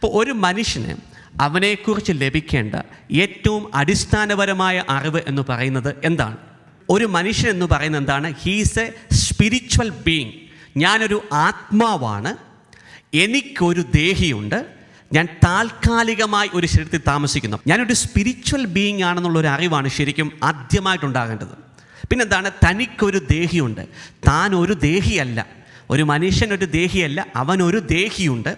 അപ്പോൾ ഒരു മനുഷ്യന് അവനെക്കുറിച്ച് ലഭിക്കേണ്ട ഏറ്റവും അടിസ്ഥാനപരമായ അറിവ് എന്ന് പറയുന്നത് എന്താണ്? ഒരു മനുഷ്യൻ എന്ന് പറയുന്നത് എന്താണ്? He's A spiritual being. ഞാനൊരു ആത്മാവാണ്, എനിക്കൊരു ദേഹിയുണ്ട്, ഞാൻ താൽക്കാലികമായി ഒരു ശരീരത്തിൽ താമസിക്കുന്നു. ഞാനൊരു സ്പിരിച്വൽ ബീയിങ് ആണെന്നുള്ളൊരു അറിവാണ് ശരിക്കും ആദ്യമായിട്ടുണ്ടാകേണ്ടത്. പിന്നെന്താണ്? തനിക്കൊരു ദേഹിയുണ്ട്. താൻ ഒരു ദേഹിയല്ല, ഒരു മനുഷ്യനൊരു ദേഹിയല്ല, അവനൊരു ദേഹിയുണ്ട്.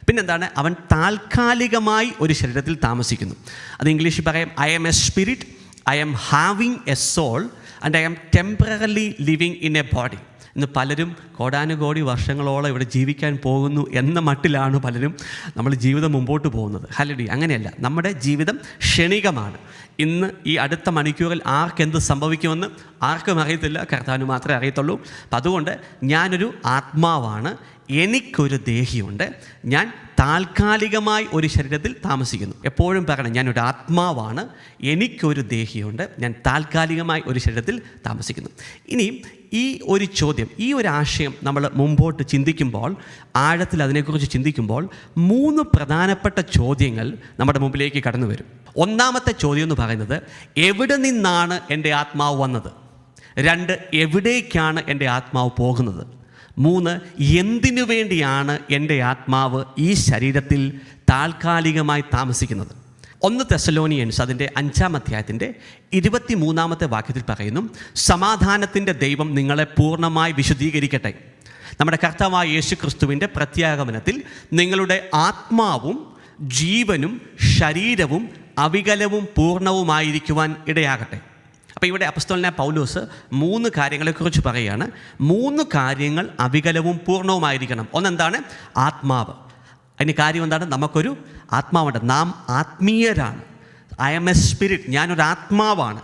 പിന്നെന്താണ്? അവൻ താൽക്കാലികമായി ഒരു ശരീരത്തിൽ താമസിക്കുന്നു. അത് ഇംഗ്ലീഷിൽ പറയാം, I am a spirit, I am having a soul and I am temporarily living in a body. ഇന്ന് പലരും കോടാനുകോടി വർഷങ്ങളോളം ഇവിടെ ജീവിക്കാൻ പോകുന്നു എന്ന മട്ടിലാണ് പലരും നമ്മൾ ജീവിതം മുമ്പോട്ട് പോകുന്നത്. ഹല്ലേലൂയ. അങ്ങനെയല്ല, നമ്മുടെ ജീവിതം ക്ഷണികമാണ്. ഇന്ന് ഈ അടുത്ത മണിക്കൂറിൽ ആർക്കെന്ത് സംഭവിക്കുമെന്ന് ആർക്കും അറിയത്തില്ല, കർത്താവിന് മാത്രമേ അറിയത്തുള്ളൂ. അപ്പം അതുകൊണ്ട് ഞാനൊരു ആത്മാവാണ്, എനിക്കൊരു ദേഹിയുണ്ട്, ഞാൻ താൽക്കാലികമായി ഒരു ശരീരത്തിൽ താമസിക്കുന്നു. എപ്പോഴും പറയണം, ഞാനൊരു ആത്മാവാണ്, എനിക്കൊരു ദേഹിയുണ്ട്, ഞാൻ താൽക്കാലികമായി ഒരു ശരീരത്തിൽ താമസിക്കുന്നു. ഇനിയും ഈ ഒരു ചോദ്യം, ഈ ഒരു ആശയം നമ്മൾ മുമ്പോട്ട് ചിന്തിക്കുമ്പോൾ, ആഴത്തിൽ അതിനെക്കുറിച്ച് ചിന്തിക്കുമ്പോൾ 3 പ്രധാനപ്പെട്ട ചോദ്യങ്ങൾ നമ്മുടെ മുമ്പിലേക്ക് കടന്നു വരും. ഒന്നാമത്തെ ചോദ്യം എന്ന് പറയുന്നത്, എവിടെ നിന്നാണ് എൻ്റെ ആത്മാവ് വന്നത്? 2, എവിടേക്കാണ് എൻ്റെ ആത്മാവ് പോകുന്നത്? 3, എന്തിനു വേണ്ടിയാണ് എൻ്റെ ആത്മാവ് ഈ ശരീരത്തിൽ താൽക്കാലികമായി താമസിക്കുന്നത്? 1 തെസ്സലോനിയൻസ് അതിൻ്റെ 5-ാം അധ്യായത്തിൻ്റെ 23-ാമത്തെ വാക്യത്തിൽ പറയുന്നു, സമാധാനത്തിൻ്റെ ദൈവം നിങ്ങളെ പൂർണ്ണമായി വിശുദ്ധീകരിക്കട്ടെ. നമ്മുടെ കർത്താവായ യേശു ക്രിസ്തുവിൻ്റെ പ്രത്യാഗമനത്തിൽ നിങ്ങളുടെ ആത്മാവും ജീവനും ശരീരവും അവികലവും പൂർണ്ണവുമായിരിക്കുവാൻ ഇടയാകട്ടെ. അപ്പോൾ ഇവിടെ അപ്പോസ്തലനായ പൗലോസ് 3 കാര്യങ്ങളെക്കുറിച്ച് പറയുകയാണ്. 3 കാര്യങ്ങൾ അവികലവും പൂർണ്ണവുമായിരിക്കണം. ഒന്നെന്താണ്? ആത്മാവ്. അതിന് കാര്യം എന്താണ്? നമുക്കൊരു ആത്മാവുണ്ട്, നാം ആത്മീയരാണ്. ഐ ആം എ സ്പിരിറ്റ്, ഞാനൊരു ആത്മാവാണ്.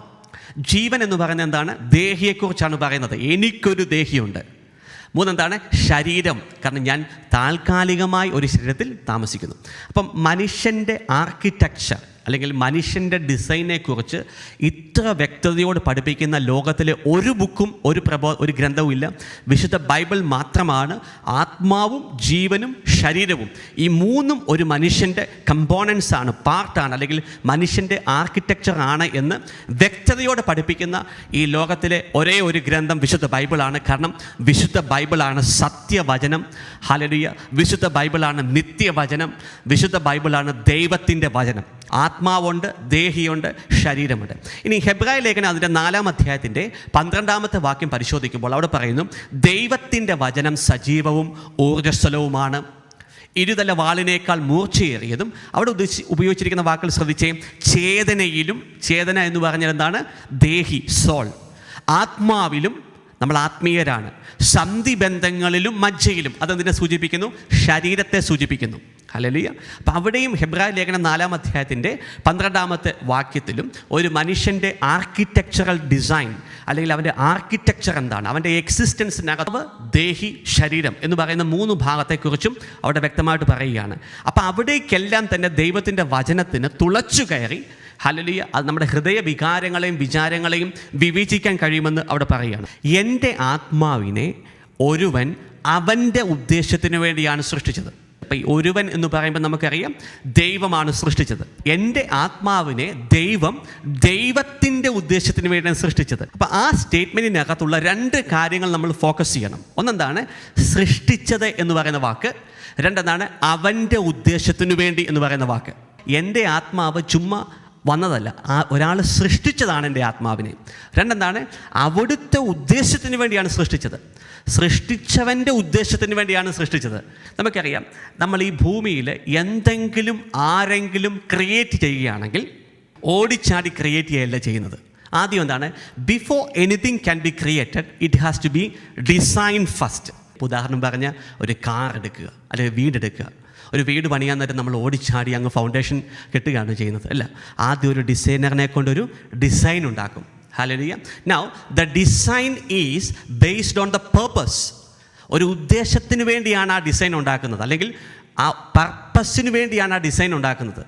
ജീവൻ എന്ന് പറയുന്നത് എന്താണ്? ദേഹിയെക്കുറിച്ചാണ് പറയുന്നത്, എനിക്കൊരു ദേഹിയുണ്ട്. 3 എന്താണ്? ശരീരം, കാരണം ഞാൻ താൽക്കാലികമായി ഒരു ശരീരത്തിൽ താമസിക്കുന്നു. അപ്പം മനുഷ്യൻ്റെ ആർക്കിടെക്ചർ അല്ലെങ്കിൽ മനുഷ്യൻ്റെ ഡിസൈനെക്കുറിച്ച് ഇത്ര വ്യക്തതയോട് പഠിപ്പിക്കുന്ന ലോകത്തിലെ ഒരു ബുക്കും ഒരു ഗ്രന്ഥവും ഇല്ല. വിശുദ്ധ ബൈബിൾ മാത്രമാണ് ആത്മാവും ജീവനും ശരീരവും, ഈ 3ഉം ഒരു മനുഷ്യൻ്റെ കമ്പോണൻസ് ആണ്, പാർട്ടാണ്, അല്ലെങ്കിൽ മനുഷ്യൻ്റെ ആർക്കിടെക്ചർ ആണ് എന്ന് വ്യക്തതയോടെ പഠിപ്പിക്കുന്ന ഈ ലോകത്തിലെ ഒരേ ഒരു ഗ്രന്ഥം വിശുദ്ധ ബൈബിളാണ്. കാരണം വിശുദ്ധ ബൈബിളാണ് സത്യവചനം. ഹല്ലേലൂയ. വിശുദ്ധ ബൈബിളാണ് നിത്യവചനം. വിശുദ്ധ ബൈബിളാണ് ദൈവത്തിൻ്റെ വചനം. ആത്മാവുണ്ട്, ദേഹിയുണ്ട്, ശരീരമുണ്ട്. ഇനി ഹെബ്രായ ലേഖനം അതിൻ്റെ 4-ാം അധ്യായത്തിൻ്റെ 12-ാമത്തെ വാക്യം പരിശോധിക്കുമ്പോൾ അവിടെ പറയുന്നു, ദൈവത്തിൻ്റെ വചനം സജീവവും ഊർജ്ജസ്വലവുമാണ്, ഇരുതല വാളിനേക്കാൾ മൂർച്ചയേറിയതും. അവിടെ ഉപയോഗിച്ചിരിക്കുന്ന വാക്കുകൾ ശ്രദ്ധിച്ചേ, ചേതനയിലും, ചേതന എന്ന് പറഞ്ഞാൽ എന്താണ്? ദേഹി, സോൾ. ആത്മാവിലും, നമ്മൾ ആത്മീയരാണ്. സന്ധിബന്ധങ്ങളിലും മജ്ജയിലും, അതെന്തിനെ സൂചിപ്പിക്കുന്നു? ശരീരത്തെ സൂചിപ്പിക്കുന്നു. ഹല്ലേലൂയ. അപ്പോൾ അവിടെയും ഹെബ്രായ ലേഖനം 4-ാം അധ്യായത്തിൻ്റെ 12-ാമത്തെ വാക്യത്തിലും ഒരു മനുഷ്യൻ്റെ ആർക്കിടെക്ചറൽ ഡിസൈൻ അല്ലെങ്കിൽ അവൻ്റെ ആർക്കിടെക്ചർ എന്താണ്, അവൻ്റെ എക്സിസ്റ്റൻസിനകത്ത് ദേഹി, ശരീരം എന്ന് പറയുന്ന 3 ഭാഗത്തെക്കുറിച്ചും അവിടെ വ്യക്തമായിട്ട് പറയുകയാണ്. അപ്പോൾ അവിടേക്കെല്ലാം തന്നെ ദൈവത്തിൻ്റെ വചനത്തിന് തുളച്ചു കയറി, ഹല്ലേലൂയ, അത് നമ്മുടെ ഹൃദയ വികാരങ്ങളെയും വിചാരങ്ങളെയും വിവേചിക്കാൻ കഴിയുമെന്ന് അവിടെ പറയുകയാണ്. എൻ്റെ ആത്മാവിനെ ഒരുവൻ അവൻ്റെ ഉദ്ദേശത്തിന് വേണ്ടിയാണ് സൃഷ്ടിച്ചത്. അപ്പം ഈ ഒരുവൻ എന്ന് പറയുമ്പോൾ നമുക്കറിയാം ദൈവമാണ് സൃഷ്ടിച്ചത്. എൻ്റെ ആത്മാവിനെ ദൈവം ദൈവത്തിൻ്റെ ഉദ്ദേശത്തിന് വേണ്ടിയാണ് സൃഷ്ടിച്ചത്. അപ്പം ആ സ്റ്റേറ്റ്മെൻറ്റിനകത്തുള്ള 2 കാര്യങ്ങൾ നമ്മൾ ഫോക്കസ് ചെയ്യണം. ഒന്നെന്താണ്? സൃഷ്ടിച്ചത് എന്ന് പറയുന്ന വാക്ക്. 2 എന്താണ്? അവൻ്റെ ഉദ്ദേശത്തിനു വേണ്ടി എന്ന് പറയുന്ന വാക്ക്. എൻ്റെ ആത്മാവ് ചുമ്മാ വന്നതല്ല, ഒരാൾ സൃഷ്ടിച്ചതാണ് എൻ്റെ ആത്മാവിനെ. 2 എന്താണ്? അവിടുത്തെ ഉദ്ദേശത്തിന് വേണ്ടിയാണ് സൃഷ്ടിച്ചത്. സൃഷ്ടിച്ചവൻ്റെ ഉദ്ദേശത്തിന് വേണ്ടിയാണ് സൃഷ്ടിച്ചത്. നമുക്കറിയാം, നമ്മൾ ഈ ഭൂമിയിൽ എന്തെങ്കിലും ആരെങ്കിലും ക്രിയേറ്റ് ചെയ്യുകയാണെങ്കിൽ ഓടിച്ചാടി ക്രിയേറ്റ് ചെയ്യുകയല്ല ചെയ്യുന്നത്. ആദ്യം എന്താണ്? Before anything can be created it has to be design first. ഉദാഹരണം പറഞ്ഞാൽ, ഒരു കാർ എടുക്കുക അല്ലെങ്കിൽ വീടെടുക്കുക. ഒരു വീട് പണിയാൻ നേരം നമ്മൾ ഓടിച്ചാടി അങ്ങ് ഫൗണ്ടേഷൻ കെട്ടുകയാണ് ചെയ്യുന്നത്, അല്ല. ആദ്യം ഒരു ഡിസൈനറിനെ കൊണ്ടൊരു ഡിസൈൻ ഉണ്ടാക്കും. Hallelujah. Now the design is based on the purpose. ഒരു ഉദ്ദേശത്തിന് വേണ്ടിയാണ് ആ ഡിസൈൻ ഉണ്ടാക്കുന്നത്, അല്ലെങ്കിൽ ആ പർപ്പസിന് വേണ്ടിയാണ് ആ ഡിസൈൻ ഉണ്ടാക്കുന്നത്.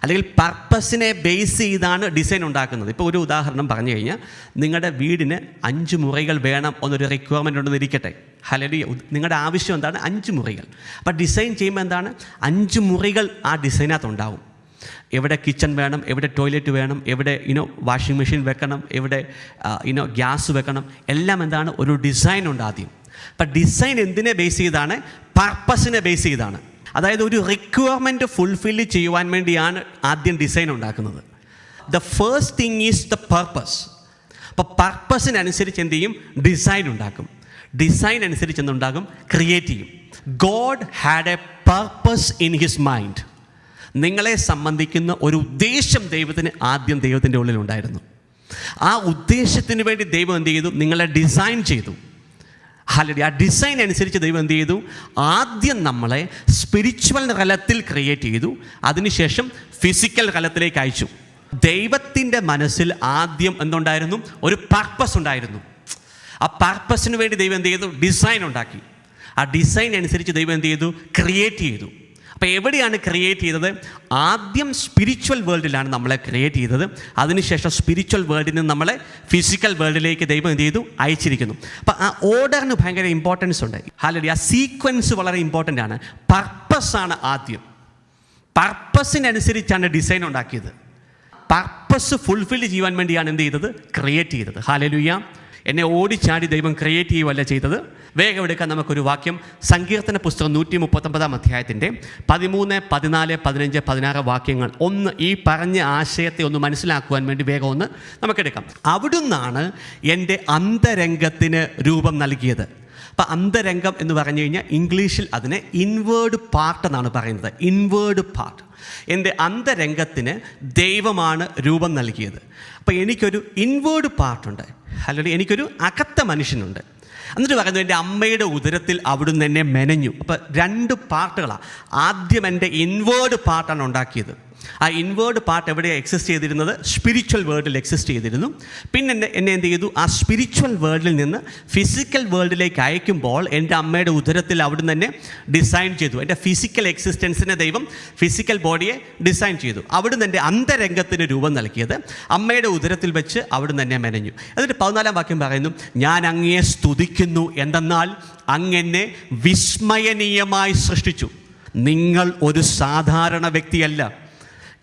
അല്ലെങ്കിൽ പർപ്പസിനെ ബേസ് ചെയ്താണ് ഡിസൈൻ ഉണ്ടാക്കുന്നത്. ഇപ്പോൾ ഒരു ഉദാഹരണം പറഞ്ഞു കഴിഞ്ഞാൽ, നിങ്ങളുടെ വീടിന് 5 മുറികൾ വേണം എന്നൊരു റിക്വയർമെൻ്റ് ഉണ്ടെന്ന് ഇരിക്കട്ടെ. ഹല്ലേലൂയ. നിങ്ങളുടെ ആവശ്യം എന്താണ്? 5 മുറികൾ. അപ്പോൾ ഡിസൈൻ ചെയ്യുമ്പോൾ എന്താണ്? 5 മുറികൾ ആ ഡിസൈനകത്ത് ഉണ്ടാവും. എവിടെ കിച്ചൺ വേണം, എവിടെ ടോയ്ലറ്റ് വേണം, എവിടെ വാഷിംഗ് മെഷീൻ വെക്കണം, എവിടെ ഗ്യാസ് വെക്കണം, എല്ലാം എന്താണ്? ഒരു ഡിസൈൻ ഉണ്ട് ആദ്യം. അപ്പം ഡിസൈൻ എന്തിനെ ബേസ് ചെയ്താണ്? പർപ്പസിനെ ബേസ് ചെയ്താണ്. അതായത് ഒരു റിക്വയർമെൻറ്റ് ഫുൾഫിൽ ചെയ്യുവാൻ വേണ്ടിയാണ് ആദ്യം ഡിസൈൻ ഉണ്ടാക്കുന്നത്. The first thing is the purpose. അപ്പോൾ പർപ്പസിനനുസരിച്ച് എന്ത് ചെയ്യും? ഡിസൈൻ ഉണ്ടാക്കും. ഡിസൈൻ അനുസരിച്ച് എന്തുണ്ടാകും? ക്രിയേറ്റ് ചെയ്യും. God had A purpose in his mind. നിങ്ങളെ സംബന്ധിക്കുന്ന ഒരു ഉദ്ദേശം ദൈവത്തിൻ്റെ ഉള്ളിലുണ്ടായിരുന്നു. ആ ഉദ്ദേശത്തിന് വേണ്ടി ദൈവം എന്ത് ചെയ്തു? നിങ്ങളെ ഡിസൈൻ ചെയ്തു. ഹല്ലേലൂയ. ആ ഡിസൈൻ അനുസരിച്ച് ദൈവം എന്ത് ചെയ്തു? ആദ്യം നമ്മളെ സ്പിരിച്വൽ തലത്തിൽ ക്രിയേറ്റ് ചെയ്തു, അതിനുശേഷം ഫിസിക്കൽ തലത്തിലേക്ക് അയച്ചു. ദൈവത്തിൻ്റെ മനസ്സിൽ ആദ്യം എന്തുണ്ടായിരുന്നു? ഒരു പർപ്പസ് ഉണ്ടായിരുന്നു. ആ പർപ്പസിന് വേണ്ടി ദൈവം എന്ത് ചെയ്തു? ഡിസൈൻ ഉണ്ടാക്കി. ആ ഡിസൈൻ അനുസരിച്ച് ദൈവം എന്ത് ചെയ്തു? ക്രിയേറ്റ് ചെയ്തു. അപ്പോൾ എവിടെയാണ് ക്രിയേറ്റ് ചെയ്തത്? ആദ്യം സ്പിരിച്വൽ വേൾഡിലാണ് നമ്മളെ ക്രിയേറ്റ് ചെയ്തത്. അതിനുശേഷം സ്പിരിച്വൽ വേൾഡിൽ നിന്ന് നമ്മളെ ഫിസിക്കൽ വേൾഡിലേക്ക് ദൈവം എന്ത് ചെയ്തു? അയച്ചിരിക്കുന്നു. അപ്പോൾ ആ ഓർഡറിന് ഭയങ്കര ഇമ്പോർട്ടൻസ് ഉണ്ട്. ഹല്ലേലൂയ. ആ സീക്വൻസ് വളരെ ഇമ്പോർട്ടൻ്റ് ആണ്. പർപ്പസാണ് ആദ്യം. പർപ്പസിനനുസരിച്ചാണ് ഡിസൈൻ ഉണ്ടാക്കിയത്. പർപ്പസ് ഫുൾഫിൽ ചെയ്യാൻ വേണ്ടിയാണ് എന്ത് ചെയ്തത്? ക്രിയേറ്റ് ചെയ്തത്. ഹല്ലേലൂയ. എന്നെ ഓടിച്ചാടി ദൈവം ക്രിയേറ്റ് ചെയ്യുകയല്ല ചെയ്തത്. വേഗം എടുക്കാൻ നമുക്കൊരു വാക്യം, സങ്കീർത്തന പുസ്തകം 139 അധ്യായത്തിൻ്റെ 13, 14, 15, 16 വാക്യങ്ങൾ. ഒന്ന് ഈ പറഞ്ഞ ആശയത്തെ ഒന്ന് മനസ്സിലാക്കുവാൻ വേണ്ടി വേഗം ഒന്ന് നമുക്കെടുക്കാം. അവിടുന്നാണ് എൻ്റെ അന്തരംഗത്തിന് രൂപം നൽകിയത്. അപ്പം അന്തരംഗം എന്ന് പറഞ്ഞു കഴിഞ്ഞാൽ ഇംഗ്ലീഷിൽ അതിനെ ഇൻവേർഡ് പാർട്ട് എന്നാണ് പറയുന്നത്. Inward part. എൻ്റെ അന്തരംഗത്തിന് ദൈവമാണ് രൂപം നൽകിയത്. അപ്പോൾ എനിക്കൊരു ഇൻവേർഡ് പാർട്ടുണ്ട്, അല്ലെങ്കിൽ എനിക്കൊരു അകത്ത മനുഷ്യനുണ്ട്. എന്നിട്ട് പറയുന്നു, എൻ്റെ അമ്മയുടെ ഉദരത്തിൽ അവിടുന്ന് എന്നെ മെനഞ്ഞു. അപ്പോൾ 2 പാർട്ടുകളാണ്. ആദ്യം എൻ്റെ ഇൻവേർഡ് പാർട്ടാണ് ഉണ്ടാക്കിയത്. ആ ഇൻവേർഡ് പാർട്ട് എവിടെയാണ് എക്സിസ്റ്റ് ചെയ്തിരുന്നത്? സ്പിരിച്വൽ വേൾഡിൽ എക്സിസ്റ്റ് ചെയ്തിരുന്നു. പിന്നെ എന്നെ എന്ത് ചെയ്തു? ആ സ്പിരിച്വൽ വേൾഡിൽ നിന്ന് ഫിസിക്കൽ വേൾഡിലേക്ക് അയക്കുമ്പോൾ എൻ്റെ അമ്മയുടെ ഉദരത്തിൽ അവിടുന്ന് തന്നെ ഡിസൈൻ ചെയ്തു. എൻ്റെ ഫിസിക്കൽ എക്സിസ്റ്റൻസിനെ ദൈവം ഫിസിക്കൽ ബോഡിയെ ഡിസൈൻ ചെയ്തു. അവിടുന്ന് എൻ്റെ അന്തരംഗത്തിന് രൂപം നൽകിയത് അമ്മയുടെ ഉദരത്തിൽ വെച്ച് അവിടുന്ന് തന്നെ മെനഞ്ഞു. എന്നിട്ട് 14-ാം വാക്യം പറയുന്നു, ഞാൻ അങ്ങയെ സ്തുതിക്കുന്നു, എന്തെന്നാൽ അങ്ങെന്നെ വിസ്മയനീയമായി സൃഷ്ടിച്ചു. നിങ്ങൾ ഒരു സാധാരണ വ്യക്തിയല്ല.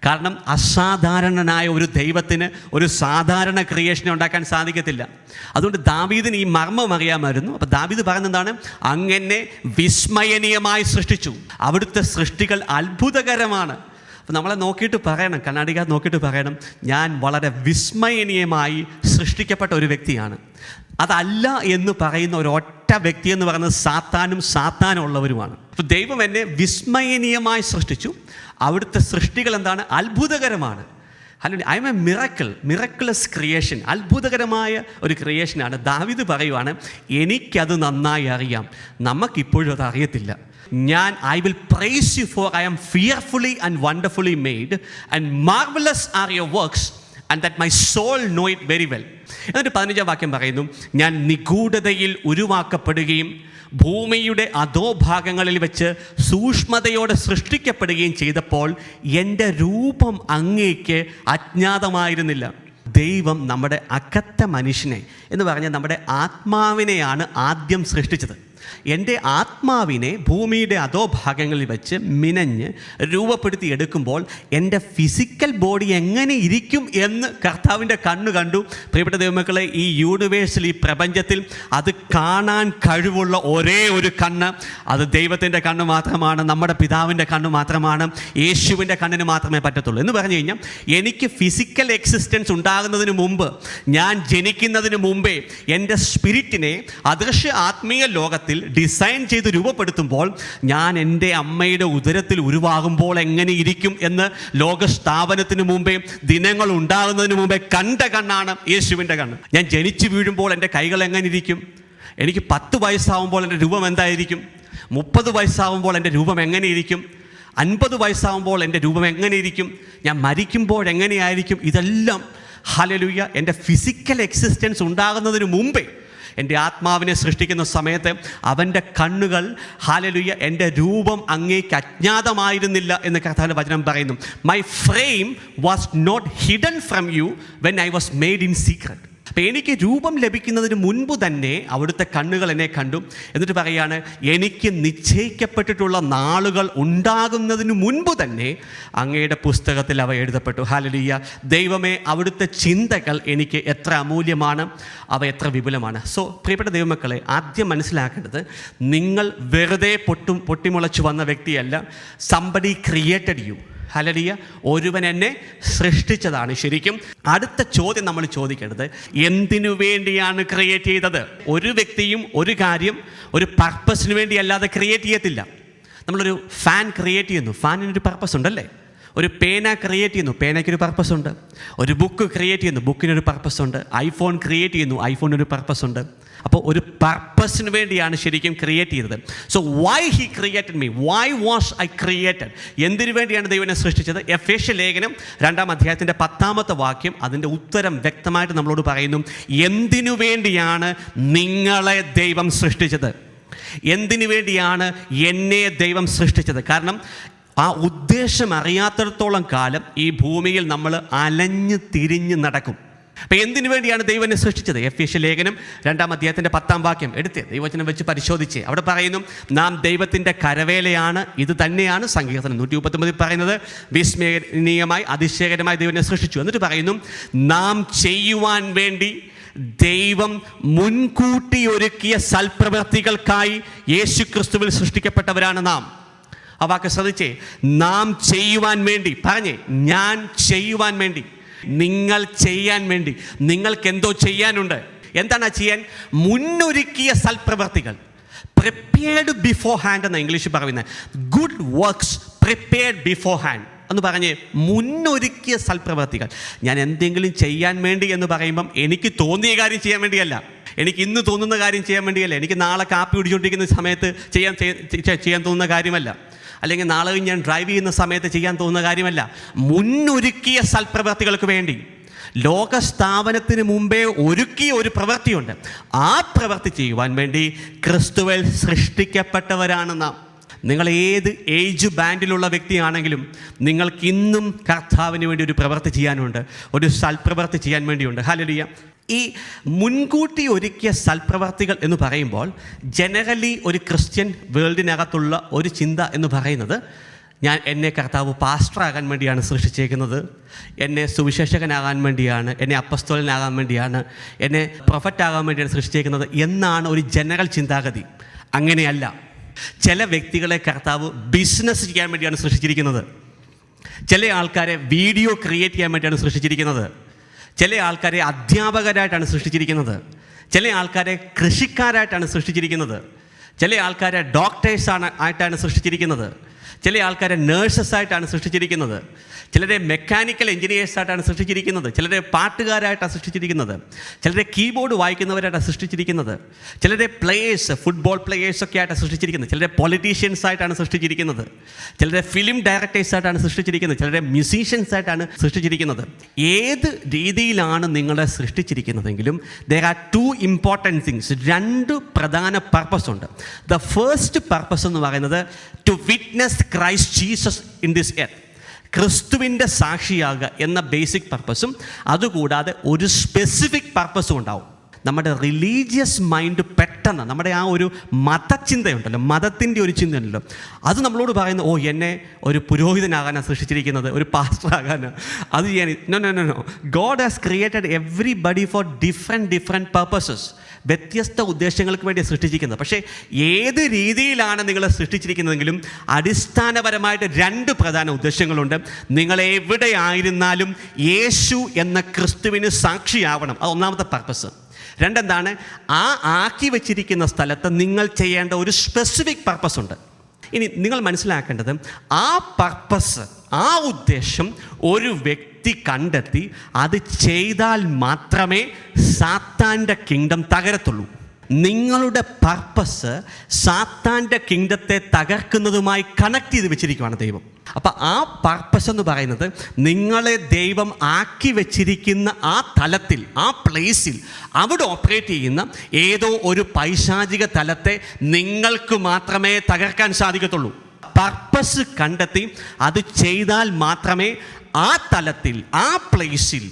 കാരണം അസാധാരണനായ ഒരു ദൈവത്തിന് ഒരു സാധാരണ ക്രിയേഷനെ ഉണ്ടാക്കാൻ സാധിക്കത്തില്ല. അതുകൊണ്ട് ദാവീദിന് ഈ മർമ്മം അറിയാമായിരുന്നു. അപ്പോൾ ദാവീദ് പറയുന്നതാണ്, അങ്ങെന്നെ വിസ്മയനീയമായി സൃഷ്ടിച്ചു. അവിടുത്തെ സൃഷ്ടികൾ അത്ഭുതകരമാണ്. അപ്പോൾ നമ്മളെ നോക്കിയിട്ട് പറയണം, കണ്ണാടിക്കാർ നോക്കിയിട്ട് പറയണം, ഞാൻ വളരെ വിസ്മയനീയമായി സൃഷ്ടിക്കപ്പെട്ട ഒരു വ്യക്തിയാണ്. അതല്ല എന്ന് പറയുന്ന ഒരൊറ്റ വ്യക്തി എന്ന് പറയുന്നത് സാത്താനും ഉള്ളവരുമാണ്. അപ്പോൾ ദൈവം എന്നെ വിസ്മയനീയമായി സൃഷ്ടിച്ചു. അവിടുത്തെ സൃഷ്ടികൾ എന്താണ്? അത്ഭുതകരമാണ്. അല്ലെങ്കിൽ I M A miraculous creation. അത്ഭുതകരമായ ഒരു ക്രിയേഷനാണ്. ദാവീദ് പറയുവാണ്, എനിക്കത് നന്നായി അറിയാം, നമുക്കിപ്പോഴും അത് അറിയത്തില്ല. I will praise you for I am fearfully and wonderfully made and marvelous are your works and that my soul know it very well. എന്നിട്ട് 15-ാം വാക്യം പറയുന്നു, ഞാൻ നിഗൂഢതയിൽ ഉരുവാക്കപ്പെടുകയും ഭൂമിയുടെ അധോഭാഗങ്ങളിൽ വെച്ച് സൂക്ഷ്മതയോടെ സൃഷ്ടിക്കപ്പെടുകയും ചെയ്തപ്പോൾ എൻ്റെ രൂപം അങ്ങേക്ക് അജ്ഞാതമായിരുന്നില്ല. ദൈവം നമ്മുടെ അകത്ത മനുഷ്യനെ എന്ന് പറഞ്ഞാൽ നമ്മുടെ ആത്മാവിനെയാണ് ആദ്യം സൃഷ്ടിച്ചത്. എൻ്റെ ആത്മാവിനെ ഭൂമിയുടെ അധോഭാഗങ്ങളിൽ വെച്ച് മിനഞ്ഞ് രൂപപ്പെടുത്തി എടുക്കുമ്പോൾ എൻ്റെ ഫിസിക്കൽ ബോഡി എങ്ങനെ ഇരിക്കും എന്ന് കർത്താവിൻ്റെ കണ്ണ് കണ്ടു. പ്രിയപ്പെട്ട ദൈവമക്കളെ, ഈ യൂണിവേഴ്സിൽ, ഈ പ്രപഞ്ചത്തിൽ അത് കാണാൻ കഴിവുള്ള ഒരേ ഒരു കണ്ണ് അത് ദൈവത്തിൻ്റെ കണ്ണ് മാത്രമാണ്, നമ്മുടെ പിതാവിൻ്റെ കണ്ണ് മാത്രമാണ്, യേശുവിൻ്റെ കണ്ണിന് മാത്രമേ പറ്റത്തുള്ളൂ. എന്ന് പറഞ്ഞു കഴിഞ്ഞാൽ എനിക്ക് ഫിസിക്കൽ എക്സിസ്റ്റൻസ് ഉണ്ടാകുന്നതിന് മുമ്പ്, ഞാൻ ജനിക്കുന്നതിന് മുമ്പേ എൻ്റെ സ്പിരിറ്റിനെ അദൃശ്യ ആത്മീയ ലോകത്തിൽ ഡിസൈൻ ചെയ്ത് രൂപപ്പെടുത്തുമ്പോൾ ഞാൻ എൻ്റെ അമ്മയുടെ ഉദരത്തിൽ ഉരുവാകുമ്പോൾ എങ്ങനെ ഇരിക്കും എന്ന് ലോകസ്ഥാപനത്തിന് മുമ്പേ, ദിനങ്ങൾ ഉണ്ടാകുന്നതിന് മുമ്പേ കണ്ട കണ്ണാണ് യേശുവിൻ്റെ കണ്ണ്. ഞാൻ ജനിച്ചു വീഴുമ്പോൾ എൻ്റെ കൈകൾ എങ്ങനെ ഇരിക്കും? എനിക്ക് 10 വയസ്സാവുമ്പോൾ എൻ്റെ രൂപം എന്തായിരിക്കും? 30 വയസ്സാവുമ്പോൾ എൻ്റെ രൂപം എങ്ങനെ ഇരിക്കും? 50 വയസ്സാവുമ്പോൾ എൻ്റെ രൂപം എങ്ങനെ ഇരിക്കും? ഞാൻ മരിക്കുമ്പോൾ എങ്ങനെയായിരിക്കും? ഇതെല്ലാം ഹല്ലേലൂയ എൻ്റെ ഫിസിക്കൽ എക്സിസ്റ്റൻസ് ഉണ്ടാകുന്നതിന് മുമ്പേ എൻ്റെ ആത്മാവിനെ സൃഷ്ടിക്കുന്ന സമയത്ത് അവൻ്റെ കണ്ണുകൾ ഹല്ലേലൂയ എൻ്റെ രൂപം അങ്ങേക്ക് അജ്ഞാതമായിരുന്നില്ല എന്ന് കർത്താവിൻ്റെ വചനം പറയുന്നു. My frame was not hidden from you when I was made in secret. അപ്പം എനിക്ക് രൂപം ലഭിക്കുന്നതിന് മുൻപ് തന്നെ അവിടുത്തെ കണ്ണുകൾ എന്നെ കണ്ടു. എന്നിട്ട് പറയാണ്, എനിക്ക് നിശ്ചയിക്കപ്പെട്ടിട്ടുള്ള നാളുകൾ ഉണ്ടാകുന്നതിന് മുൻപ് തന്നെ അങ്ങയുടെ പുസ്തകത്തിൽ അവ എഴുതപ്പെട്ടു. ഹല്ലേലൂയ. ദൈവമേ, അവിടുത്തെ ചിന്തകൾ എനിക്ക് എത്ര അമൂല്യമാണ്, അവ എത്ര വിപുലമാണ്. സോ പ്രിയപ്പെട്ട ദൈവമക്കളെ, ആദ്യം മനസ്സിലാക്കേണ്ടത്, നിങ്ങൾ വെറുതെ പൊട്ടിമുളച്ചു വന്ന വ്യക്തിയല്ല. Somebody created U. ഹല്ലേലൂയ. ഒരുവൻ എന്നെ സൃഷ്ടിച്ചതാണ്. ശരിക്കും അടുത്ത ചോദ്യം നമ്മൾ ചോദിക്കേണ്ടത്, എന്തിനു വേണ്ടിയാണ് ക്രിയേറ്റ് ചെയ്തത്? ഒരു വ്യക്തിയും ഒരു കാര്യം ഒരു പർപ്പസിന് വേണ്ടി അല്ലാതെ ക്രിയേറ്റ് ചെയ്യത്തില്ല. നമ്മളൊരു ഫാൻ ക്രിയേറ്റ് ചെയ്യുന്നു, ഫാനിനൊരു പർപ്പസ് ഉണ്ടല്ലേ. ഒരു പേന ക്രിയേറ്റ് ചെയ്യുന്നു, പേനയ്ക്കൊരു പർപ്പസ് ഉണ്ട്. ഒരു ബുക്ക് ക്രിയേറ്റ് ചെയ്യുന്നു, ബുക്കിനൊരു പർപ്പസ് ഉണ്ട്. ഐഫോൺ ക്രിയേറ്റ് ചെയ്യുന്നു, ഐഫോണിനൊരു പർപ്പസ് ഉണ്ട്. അപ്പോൾ ഒരു പർപ്പസിന് വേണ്ടിയാണ് ശരിക്കും ക്രിയേറ്റ് ചെയ്തത്. So why he created me, why was I created? എന്തിനു വേണ്ടിയാണ് ദൈവം എന്നെ സൃഷ്ടിച്ചത്? എഫേസ്യ ലേഖനം 2-ാം അധ്യായത്തിൻ്റെ 10-ാമത്തെ വാക്യം അതിൻ്റെ ഉത്തരം വ്യക്തമായിട്ട് നമ്മളോട് പറയുന്നു. എന്തിനു വേണ്ടിയാണ് നിങ്ങളെ ദൈവം സൃഷ്ടിച്ചത്? എന്തിനു വേണ്ടിയാണ് എന്നെ ദൈവം സൃഷ്ടിച്ചത്? കാരണം ആ ഉദ്ദേശം അറിയാത്തിടത്തോളം കാലം ഈ ഭൂമിയിൽ നമ്മൾ അലഞ്ഞ് തിരിഞ്ഞ് നടക്കും. അപ്പം എന്തിനു വേണ്ടിയാണ് ദൈവം എന്നെ സൃഷ്ടിച്ചത്? എഫേസ്യ ലേഖനം 2-ാം അധ്യായത്തിൻ്റെ 10-ാം വാക്യം എടുത്ത് ദൈവവചനം വെച്ച് പരിശോധിച്ച് അവിടെ പറയുന്നു, നാം ദൈവത്തിൻ്റെ കരവേലയാണ്. ഇത് തന്നെയാണ് സങ്കീർത്തനം 139 പറയുന്നത്, വിസ്മയനീയമായി അതിശയകരമായി ദൈവം എന്നെ സൃഷ്ടിച്ചു. എന്നിട്ട് പറയുന്നു, നാം ചെയ്യുവാൻ വേണ്ടി ദൈവം മുൻകൂട്ടി ഒരുക്കിയ സൽപ്രവൃത്തികൾക്കായി യേശുക്രിസ്തുവിൽ സൃഷ്ടിക്കപ്പെട്ടവരാണ് നാം. ആ വാക്ക് ശ്രദ്ധിച്ചേ, നാം ചെയ്യുവാൻ വേണ്ടി. പറഞ്ഞേ, ഞാൻ ചെയ്യുവാൻ വേണ്ടി, നിങ്ങൾ ചെയ്യാൻ വേണ്ടി. നിങ്ങൾക്ക് എന്തോ ചെയ്യാനുണ്ട്. എന്താണ് ചെയ്യാൻ? മുന്നൊരുക്കിയ സൽപ്രവർത്തികൾ. പ്രിപ്പയർഡ് ബിഫോർ ഹാൻഡ് എന്ന ഇംഗ്ലീഷ് പറയുന്നത്. Good works prepared before hand എന്ന് പറഞ്ഞ് മുന്നൊരുക്കിയ സൽപ്രവർത്തികൾ. ഞാൻ എന്തെങ്കിലും ചെയ്യാൻ വേണ്ടി എന്ന് പറയുമ്പം എനിക്ക് തോന്നിയ കാര്യം ചെയ്യാൻ വേണ്ടിയല്ല, എനിക്ക് ഇന്ന് തോന്നുന്ന കാര്യം ചെയ്യാൻ വേണ്ടിയല്ല, എനിക്ക് നാളെ കാപ്പി കുടിച്ചുകൊണ്ടിരിക്കുന്ന സമയത്ത് ചെയ്യാൻ തോന്നുന്ന കാര്യമല്ല, അല്ലെങ്കിൽ നാളെ ഞാൻ ഡ്രൈവ് ചെയ്യുന്ന സമയത്ത് ചെയ്യാൻ തോന്നുന്ന കാര്യമല്ല. മുന്നൊരുക്കിയ സൽപ്രവൃത്തികൾക്ക് വേണ്ടി ലോക സ്ഥാപനത്തിന് മുമ്പേ ഒരുക്കിയ ഒരു പ്രവൃത്തിയുണ്ട്. ആ പ്രവൃത്തി ചെയ്യുവാൻ വേണ്ടി ക്രിസ്തുവിൽ സൃഷ്ടിക്കപ്പെട്ടവരാണ് നാം. നിങ്ങൾ ഏത് ഏജ് ബാൻഡിലുള്ള വ്യക്തിയാണെങ്കിലും നിങ്ങൾക്ക് ഇന്നും കർത്താവിന് വേണ്ടി ഒരു പ്രവൃത്തി ചെയ്യാനുണ്ട്, ഒരു സൽപ്രവൃത്തി ചെയ്യാൻ വേണ്ടിയുണ്ട്. ഹല്ലേലൂയ. ഈ മുൻകൂട്ടി ഒരുക്കിയ സൽപ്രവർത്തികൾ എന്ന് പറയുമ്പോൾ ജനറലി ഒരു ക്രിസ്ത്യൻ വേൾഡിനകത്തുള്ള ഒരു ചിന്ത എന്ന് പറയുന്നത്, എന്നെ കർത്താവ് പാസ്റ്ററാകാൻ വേണ്ടിയാണ് സൃഷ്ടിച്ചേക്കുന്നത്, എന്നെ സുവിശേഷകനാകാൻ വേണ്ടിയാണ്, എന്നെ അപ്പസ്തോലനാകാൻ വേണ്ടിയാണ്, എന്നെ പ്രൊഫറ്റാകാൻ വേണ്ടിയാണ് സൃഷ്ടിച്ചേക്കുന്നത് എന്നാണ് ഒരു ജനറൽ ചിന്താഗതി. അങ്ങനെയല്ല. ചില വ്യക്തികളെ കർത്താവ് ബിസിനസ് ചെയ്യാൻ വേണ്ടിയാണ് സൃഷ്ടിച്ചിരിക്കുന്നത്. ചില ആൾക്കാരെ വീഡിയോ ക്രിയേറ്റ് ചെയ്യാൻ വേണ്ടിയാണ് സൃഷ്ടിച്ചിരിക്കുന്നത്. ചില ആൾക്കാരെ അധ്യാപകരായിട്ടാണ് സൃഷ്ടിച്ചിരിക്കുന്നത്. ചില ആൾക്കാരെ കൃഷിക്കാരായിട്ടാണ് സൃഷ്ടിച്ചിരിക്കുന്നത്. ചില ആൾക്കാരെ ആയിട്ടാണ് സൃഷ്ടിച്ചിരിക്കുന്നത്. ചില ആൾക്കാരെ നേഴ്സസായിട്ടാണ് സൃഷ്ടിച്ചിരിക്കുന്നത്. ചിലരെ മെക്കാനിക്കൽ എഞ്ചിനീയേഴ്സായിട്ടാണ് സൃഷ്ടിച്ചിരിക്കുന്നത്. ചിലരെ പാട്ടുകാരായിട്ടാണ് സൃഷ്ടിച്ചിരിക്കുന്നത്. ചിലരെ കീബോർഡ് വായിക്കുന്നവരായിട്ടാണ് സൃഷ്ടിച്ചിരിക്കുന്നത്. ചിലരെ പ്ലേയേഴ്സ്, ഫുട്ബോൾ പ്ലേയേഴ്സൊക്കെ ആയിട്ടാണ് സൃഷ്ടിച്ചിരിക്കുന്നത്. ചിലരെ പൊളിറ്റീഷ്യൻസായിട്ടാണ് സൃഷ്ടിച്ചിരിക്കുന്നത്. ചിലരെ ഫിലിം ഡയറക്ടേഴ്സായിട്ടാണ് സൃഷ്ടിച്ചിരിക്കുന്നത്. ചിലരെ മ്യൂസീഷ്യൻസായിട്ടാണ് സൃഷ്ടിച്ചിരിക്കുന്നത്. ഏത് രീതിയിലാണ് നിങ്ങളെ സൃഷ്ടിച്ചിരിക്കുന്നതെങ്കിലും there are two important things. 2 പ്രധാന പർപ്പസ് ഉണ്ട്. ദ ഫസ്റ്റ് പർപ്പസ് എന്ന് പറയുന്നത് to witness Christ Jesus in this earth. ക്രിസ്തുവിൻ്റെ സാക്ഷിയാകുക എന്ന ബേസിക് പർപ്പസും അതുകൂടാതെ ഒരു സ്പെസിഫിക് പർപ്പസും ഉണ്ടാവും. നമ്മുടെ റിലീജിയസ് മൈൻഡ് പെട്ടെന്ന് നമ്മുടെ ആ ഒരു മതചിന്തയുണ്ടല്ലോ, മതത്തിൻ്റെ ഒരു ചിന്തയുണ്ടല്ലോ, അത് നമ്മളോട് പറയുന്നു, എന്നെ ഒരു പുരോഹിതനാകാനാണ് സൃഷ്ടിച്ചിരിക്കുന്നത്, ഒരു പാസ്റ്ററാകാനാണ്, അത് ചെയ്യാൻ. No. God has created everybody for different purposes. വ്യത്യസ്ത ഉദ്ദേശങ്ങൾക്ക് വേണ്ടി സൃഷ്ടിച്ചിരിക്കുന്നത്. പക്ഷേ ഏത് രീതിയിലാണ് നിങ്ങളെ സൃഷ്ടിച്ചിരിക്കുന്നതെങ്കിലും അടിസ്ഥാനപരമായിട്ട് 2 പ്രധാന ഉദ്ദേശങ്ങളുണ്ട്. നിങ്ങളെവിടെയായിരുന്നാലും യേശു എന്ന ക്രിസ്തുവിന് സാക്ഷിയാവണം. അത് ഒന്നാമത്തെ പർപ്പസ്. 2 എന്താണ്? ആക്കി വെച്ചിരിക്കുന്ന സ്ഥലത്ത് നിങ്ങൾ ചെയ്യേണ്ട ഒരു സ്പെസിഫിക് പർപ്പസ് ഉണ്ട്. ഇനി നിങ്ങൾ മനസ്സിലാക്കേണ്ടത്, ആ പർപ്പസ്, ആ ഉദ്ദേശം ഒരു വ്യക്തി കണ്ടെത്തി അത് ചെയ്താൽ മാത്രമേ സാത്താൻ്റെ കിങ്ഡം തകരത്തുള്ളൂ. നിങ്ങളുടെ പർപ്പസ് സാത്താൻ്റെ കിങ്ഡത്തെ തകർക്കുന്നതുമായി കണക്ട് ചെയ്ത് വെച്ചിരിക്കുകയാണ് ദൈവം. അപ്പം ആ പർപ്പസ് എന്ന് പറയുന്നത് നിങ്ങളെ ദൈവം ആക്കി വെച്ചിരിക്കുന്ന ആ തലത്തിൽ, ആ പ്ലേസിൽ, അവിടെ ഓപ്പറേറ്റ് ചെയ്യുന്ന ഏതോ ഒരു പൈശാചിക തലത്തെ നിങ്ങൾക്ക് മാത്രമേ തകർക്കാൻ സാധിക്കത്തുള്ളൂ. പർപ്പസ് കണ്ടെത്തി അത് ചെയ്താൽ മാത്രമേ ആ തലത്തിൽ, ആ പ്ലേസിൽ,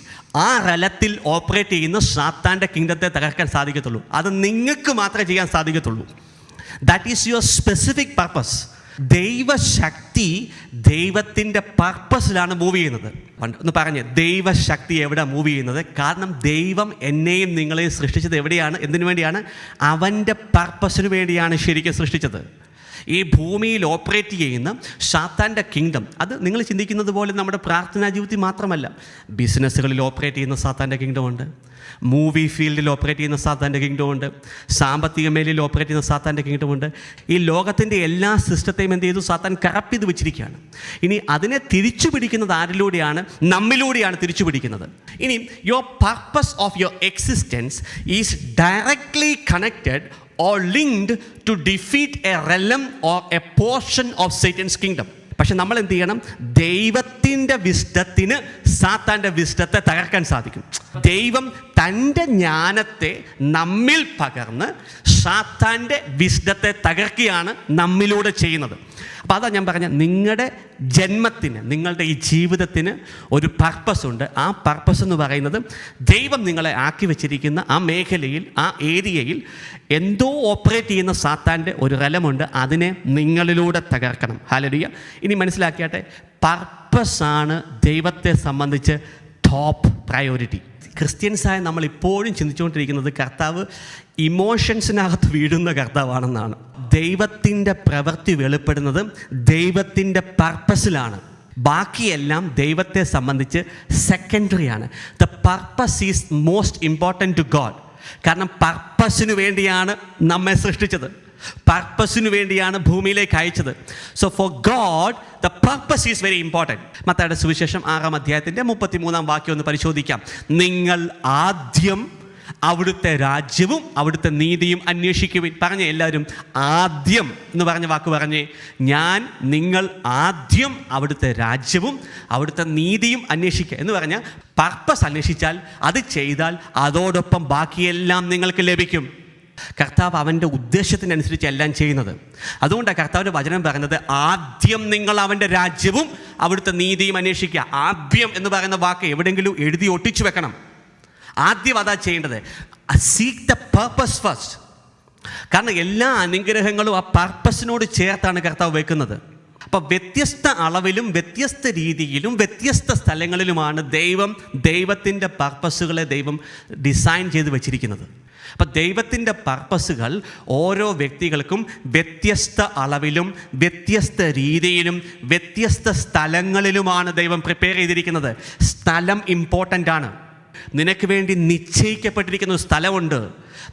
ആ റലത്തിൽ ഓപ്പറേറ്റ് ചെയ്യുന്ന സാത്താൻ്റെ കിങ്ഡത്തെ തകർക്കാൻ സാധിക്കത്തുള്ളൂ. അത് നിങ്ങൾക്ക് മാത്രമേ ചെയ്യാൻ സാധിക്കത്തുള്ളൂ. That is your specific purpose. ദൈവശക്തി ദൈവത്തിൻ്റെ പർപ്പസിലാണ് മൂവ് ചെയ്യുന്നത്. ഒന്ന് പറഞ്ഞ്, ദൈവശക്തി എവിടെ മൂവ് ചെയ്യുന്നത്? കാരണം ദൈവം എന്നെയും നിങ്ങളെയും സൃഷ്ടിച്ചത് എവിടെയാണ്? എന്തിനു വേണ്ടിയാണ്? അവൻ്റെ പർപ്പസിന് വേണ്ടിയാണ് ശരിക്കും സൃഷ്ടിച്ചത്. ഈ ഭൂമിയിൽ ഓപ്പറേറ്റ് ചെയ്യുന്ന സാത്താൻ്റെ കിങ്ഡം, അത് നിങ്ങൾ ചിന്തിക്കുന്നത് പോലെ നമ്മുടെ പ്രാർത്ഥനാ ജീവിതത്തിൽ മാത്രമല്ല. ബിസിനസ്സുകളിൽ ഓപ്പറേറ്റ് ചെയ്യുന്ന സാത്താൻ്റെ കിങ്ഡം ഉണ്ട്, മൂവി ഫീൽഡിൽ ഓപ്പറേറ്റ് ചെയ്യുന്ന സാത്താൻ്റെ കിങ്ഡം ഉണ്ട്, സാമ്പത്തിക മേഖലയിൽ ഓപ്പറേറ്റ് ചെയ്യുന്ന സാത്താൻ്റെ കിങ്ഡം ഉണ്ട്. ഈ ലോകത്തിൻ്റെ എല്ലാ സിസ്റ്റത്തെയും എന്ത് ചെയ്തു? സാത്താൻ കറപ്റ്റ് ചെയ്ത് വെച്ചിരിക്കുകയാണ്. ഇനി അതിനെ തിരിച്ചു പിടിക്കുന്നത് ആരിലൂടെയാണ്? നമ്മിലൂടെയാണ് തിരിച്ചു പിടിക്കുന്നത്. ഇനി your purpose of your existence is directly connected or linked to defeat a realm or a portion of Satan's kingdom. പക്ഷെ നമ്മൾ എന്ത് ചെയ്യണം? ദൈവത്തിൻ്റെ വിസ്ഡത്തിന് സാത്താൻ്റെ വിസ്ഡത്തെ തകർക്കാൻ സാധിക്കും. ദൈവം തൻ്റെ ജ്ഞാനത്തെ നമ്മിൽ പകർന്ന് സാത്താൻ്റെ വിസ്ഡത്തെ തകർക്കുകയാണ് നമ്മിലൂടെ ചെയ്യുന്നത്. അപ്പോൾ അതാ ഞാൻ പറഞ്ഞ, നിങ്ങളുടെ ജന്മത്തിന്, നിങ്ങളുടെ ഈ ജീവിതത്തിന് ഒരു പർപ്പസ് ഉണ്ട്. ആ പർപ്പസ് എന്ന് പറയുന്നത് ദൈവം നിങ്ങളെ ആക്കി വെച്ചിരിക്കുന്ന ആ മേഖലയിൽ, ആ ഏരിയയിൽ എന്തോ ഓപ്പറേറ്റ് ചെയ്യുന്ന സാത്താൻ്റെ ഒരു റലമുണ്ട്. അതിനെ നിങ്ങളിലൂടെ തകർക്കണം. ഹല്ലേലൂയ. ഇനി മനസ്സിലാക്കിയാട്ടെ, പർപ്പസാണ് ദൈവത്തെ സംബന്ധിച്ച് ടോപ്പ് പ്രയോറിറ്റി. ക്രിസ്ത്യൻസായ നമ്മൾ ഇപ്പോഴും ചിന്തിച്ചുകൊണ്ടിരിക്കുന്നത് കർത്താവ് ഇമോഷൻസിനകത്ത് വീഴുന്ന കർത്താവാണെന്നാണ്. ദൈവത്തിൻ്റെ പ്രവൃത്തി വെളിപ്പെടുന്നത് ദൈവത്തിൻ്റെ പർപ്പസിലാണ്. ബാക്കിയെല്ലാം ദൈവത്തെ സംബന്ധിച്ച് സെക്കൻഡറിയാണ്. The purpose is most important to God. കാരണം പർപ്പസിന് വേണ്ടിയാണ് നമ്മെ സൃഷ്ടിച്ചത്, പർപ്പസിന് വേണ്ടിയാണ് ഭൂമിയിലേക്ക് അയച്ചത്. So for God the purpose is very important. മത്തായിയുടെ സുവിശേഷം 6-ാം അധ്യായത്തിൻ്റെ 33-ാം വാക്യം ഒന്ന് പരിശോധിക്കാം. നിങ്ങൾ ആദ്യം അവിടുത്തെ രാജ്യവും അവിടുത്തെ നീതിയും അന്വേഷിക്കുവിൻ. പറഞ്ഞേ എല്ലാവരും, ആദ്യം എന്ന് പറഞ്ഞ വാക്ക് പറഞ്ഞേ. നിങ്ങൾ ആദ്യം അവിടുത്തെ രാജ്യവും അവിടുത്തെ നീതിയും അന്വേഷിക്കുക എന്ന് പറഞ്ഞാൽ പർപ്പസ് അന്വേഷിച്ചാൽ, അത് ചെയ്താൽ അതോടൊപ്പം ബാക്കിയെല്ലാം നിങ്ങൾക്ക് ലഭിക്കും. കർത്താവ് അവൻ്റെ ഉദ്ദേശത്തിനനുസരിച്ച് എല്ലാം ചെയ്യുന്നത്. അതുകൊണ്ടാണ് കർത്താവിൻ്റെ വചനം പറയുന്നത്, ആദ്യം നിങ്ങൾ അവൻ്റെ രാജ്യവും അവിടുത്തെ നീതിയും അന്വേഷിക്കുക. ആദ്യം എന്ന് പറയുന്ന വാക്ക് എവിടെയെങ്കിലും എഴുതി ഒട്ടിച്ചു വെക്കണം. ആദ്യം അതാ ചെയ്യേണ്ടത്. Seek the purpose first. കാരണം എല്ലാ അനുഗ്രഹങ്ങളും ആ പർപ്പസിനോട് ചേർത്താണ് കർത്താവ് വെക്കുന്നത്. അപ്പോൾ വ്യത്യസ്ത അളവിലും വ്യത്യസ്ത രീതിയിലും വ്യത്യസ്ത സ്ഥലങ്ങളിലുമാണ് ദൈവത്തിൻ്റെ പർപ്പസുകളെ ദൈവം ഡിസൈൻ ചെയ്ത് വെച്ചിരിക്കുന്നത്. അപ്പം ദൈവത്തിൻ്റെ പർപ്പസുകൾ ഓരോ വ്യക്തികൾക്കും വ്യത്യസ്ത അളവിലും വ്യത്യസ്ത രീതിയിലും വ്യത്യസ്ത സ്ഥലങ്ങളിലുമാണ് ദൈവം പ്രിപ്പയർ ചെയ്തിരിക്കുന്നത്. സ്ഥലം ഇമ്പോർട്ടൻ്റ് ആണ്. നിനക്ക് വേണ്ടി നിശ്ചയിക്കപ്പെട്ടിരിക്കുന്ന ഒരു സ്ഥലമുണ്ട്.